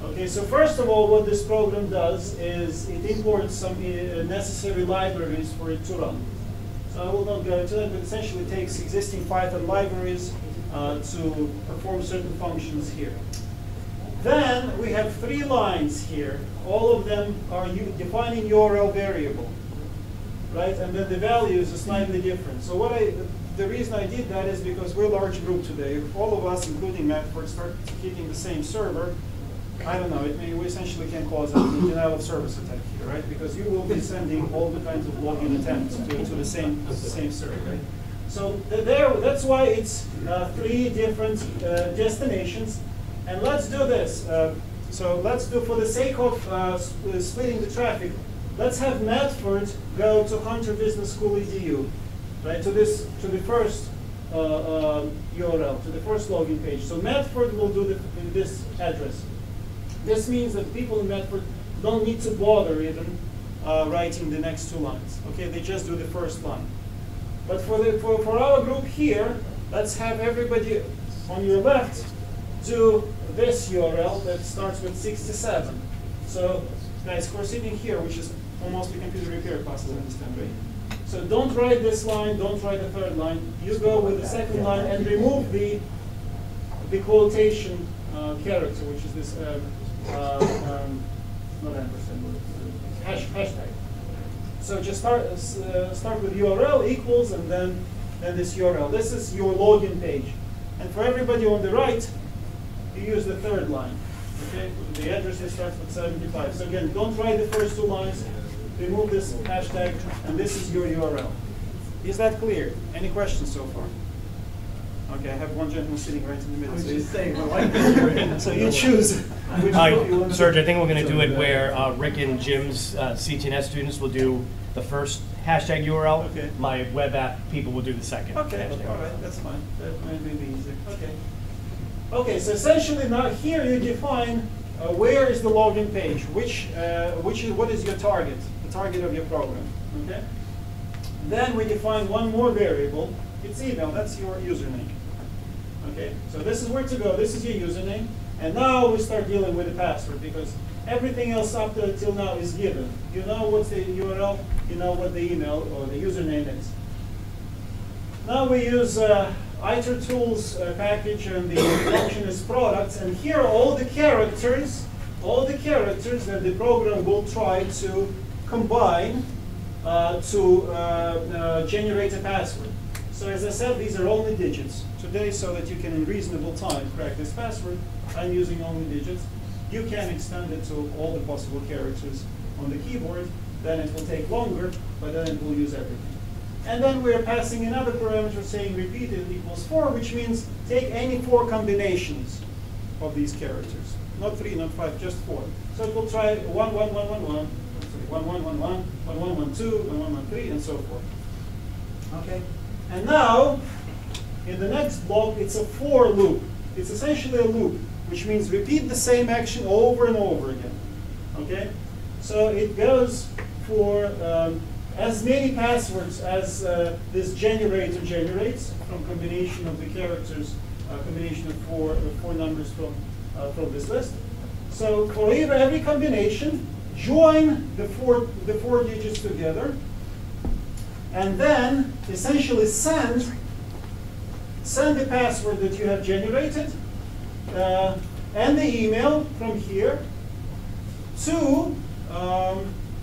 Okay, so first of all, what this program does is it imports some necessary libraries for it to run. So I will not go into that, but essentially it takes existing Python libraries to perform certain functions here. Then we have 3 lines here. All of them are defining URL variable, right? And then the values are slightly different. So the reason I did that is because we're a large group today. If all of us, including Medford, start hitting the same server, I don't know, we essentially can cause a denial of service attack here, right? Because you will be sending all the kinds of login attempts to the same server, right? So that's why it's 3 different destinations. And let's do this. So let's do, for the sake of splitting the traffic, let's have Medford go to Hunter Business School EDU, right? To the first URL, to the first login page. So Medford will do this address. This means that people in Medford don't need to bother even writing the next 2 lines. Okay, they just do the first line. But for our group here, let's have everybody on your left do this URL that starts with 67. So guys, who are sitting here, which is almost a computer repair class, as I understand, right? So don't write this line, don't write the 3rd line. You go with the 2nd line and remove the quotation character, which is this not ampersand, hashtag. So just start with URL equals and then this URL. This is your login page. And for everybody on the right, you use the 3rd line. Okay, the address starts with 75. So again, don't write the first 2 lines. Remove this hashtag, and this is your URL. Is that clear? Any questions so far? Okay, I have one gentleman sitting right in the middle. So you choose. Which Serge, I think we're going to do it where Rick and Jim's CTNS students will do the first hashtag URL. Okay. My web app people will do the second. Okay, all right, that's fine. That might be easier. Okay. Okay, so essentially now here you define where is the login page, what is your target, the target of your program. Okay. Then we define one more variable. It's email. That's your username. Okay. So this is where to go. This is your username, and now we start dealing with the password because everything else up till now is given. You know what's the URL. You know what the email or the username is. Now we use ITER tools package, and the function is products, and here are all the characters that the program will try to combine to generate a password. So as I said, these are only digits today, so that you can in reasonable time crack this password. I'm using only digits. you can extend it to all the possible characters on the keyboard. Then it will take longer, but then it will use everything. And then we're passing another parameter saying repeated equals 4, which means take any 4 combinations of these characters. Not 3, not 5, just 4. So it will try 1, 1, 1, 1, 1, 1, 1, 1, 1, 1, 1, 1, 2, 1, 1, 1, 3, and so forth. Okay? And now, in the next block, it's a for loop. It's essentially a loop, which means repeat the same action over and over again. Okay? So it goes for as many passwords as this generator generates from combination of the characters, combination of four numbers from this list. So for every combination, join the four digits together, and then essentially send the password that you have generated and the email from here to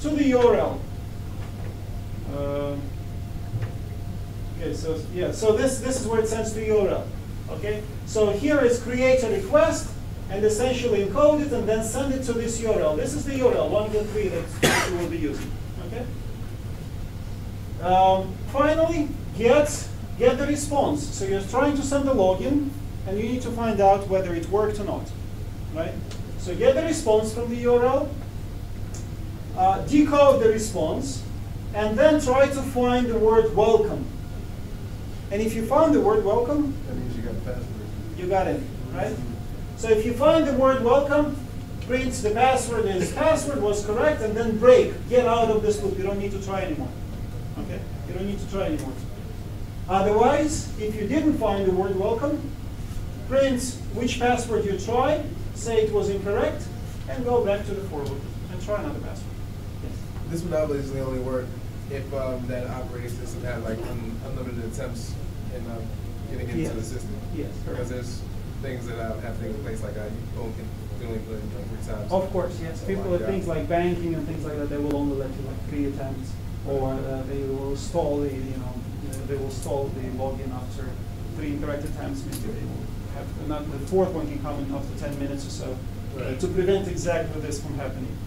the URL. Okay, so yeah, so this is where it sends to URL. Okay, so here is create a request and essentially encode it and then send it to this URL. This is the URL 113 that you will be using. Okay. Finally, get the response. So you're trying to send a login, and you need to find out whether it worked or not, right? So get the response from the URL, decode the response, and then try to find the word welcome. And if you found the word welcome, that means you got the password. You got it, right? So if you find the word welcome, print the password was correct, and then break. Get out of this loop. You don't need to try anymore. Okay? You don't need to try anymore. Otherwise, if you didn't find the word welcome, print which password you tried, say it was incorrect, and go back to the for loop and try another password. Yes. This would obviously only work if that operating system had like unlimited attempts in getting into the system. Yes. Because there's things that have taken place like that. You only put in like 3 times. Of course, yes. So People with things like banking and things like that, they will only let you like 3 attempts, or they will stall the they will stall the login after 3 incorrect attempts. Maybe they will have the 4th one can come in after 10 minutes or so, to prevent exactly this from happening.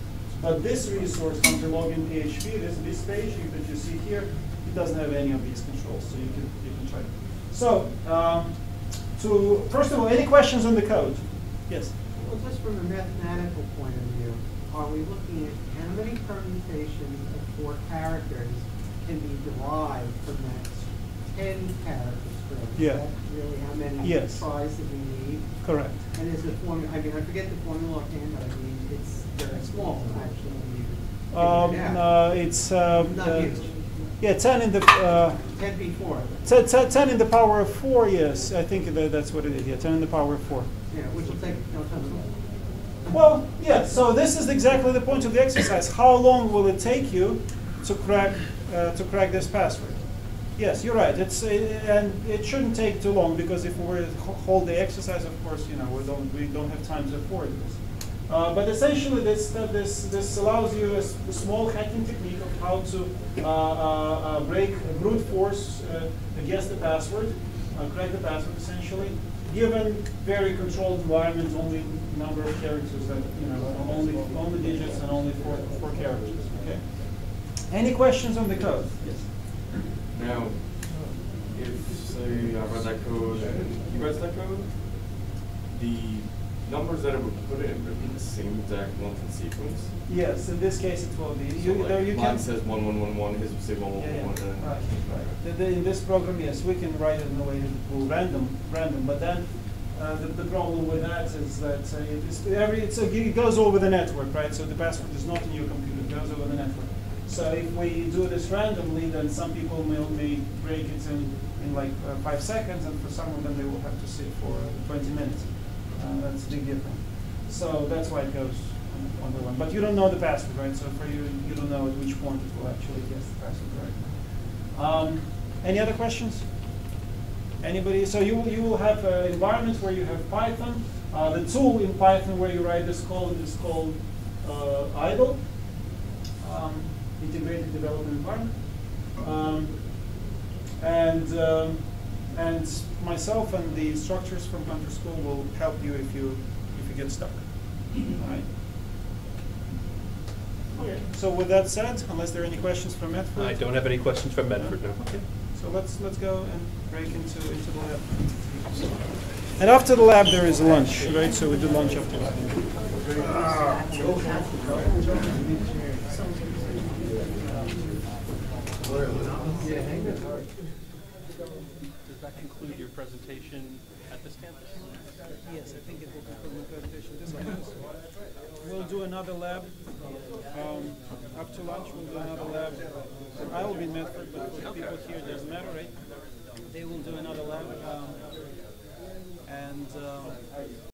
But this resource, Hunter Login PHP, this page that you see here, it doesn't have any of these controls, so you can try it. So, first of all, any questions on the code? Yes. Well, just from a mathematical point of view, are we looking at how many permutations of 4 characters can be derived from that 10 character string? Yeah. Is that really how many tries that we need? Correct. And is the formula, I mean, I forget the formula offhand, but I mean, it's very small, actually. It's not huge. Yeah, 10 in the 10 before. 10 in the power of 4. Yes, I think that's what it is. Yeah, 10 in the power of 4. Yeah, which will take no time. Well, yeah. So this is exactly the point of the exercise. How long will it take you to crack this password? Yes, you're right. And it shouldn't take too long, because if we were to hold the exercise, of course, we don't have time to afford this. But essentially, this allows you a small hacking technique of how to break brute force, guess the password, crack the password essentially, given very controlled environment, only number of characters that only digits and only four characters. Okay. Any questions on the code? Yes. Now, if say I read that code and you read that code, the numbers that it would put in would be the same exact ones in sequence? Yes, in this case it will be. So mine says 1111, his will say 1111. Right. In this program, yes, we can write it in a way that it will random, but then the problem with that is that it goes over the network, right? So the password is not in your computer, it goes over the network. So if we do this randomly, then some people may break it in like 5 seconds, and for some of them they will have to sit for 20 minutes. That's a big difference. So that's why it goes on the one. But you don't know the password, right? So for you don't know at which point it will actually guess the password correctly. Any other questions? Anybody? So you will have an environment where you have Python. The tool in Python where you write this code is called idle, integrated development environment. And myself and the instructors from Hunter School will help you if you get stuck. Right. Okay. So with that said, unless there are any questions from Medford, I don't have any questions from Medford, no. Okay. So let's go and break into the lab. And after the lab there is lunch, right? So we do lunch after that. Does that conclude your presentation at this campus? Yes, I think it will conclude the presentation this campus. We'll do another lab. After lunch, we'll do another lab. I will be in Medford, but for the people here, it doesn't matter, right? They will do another lab.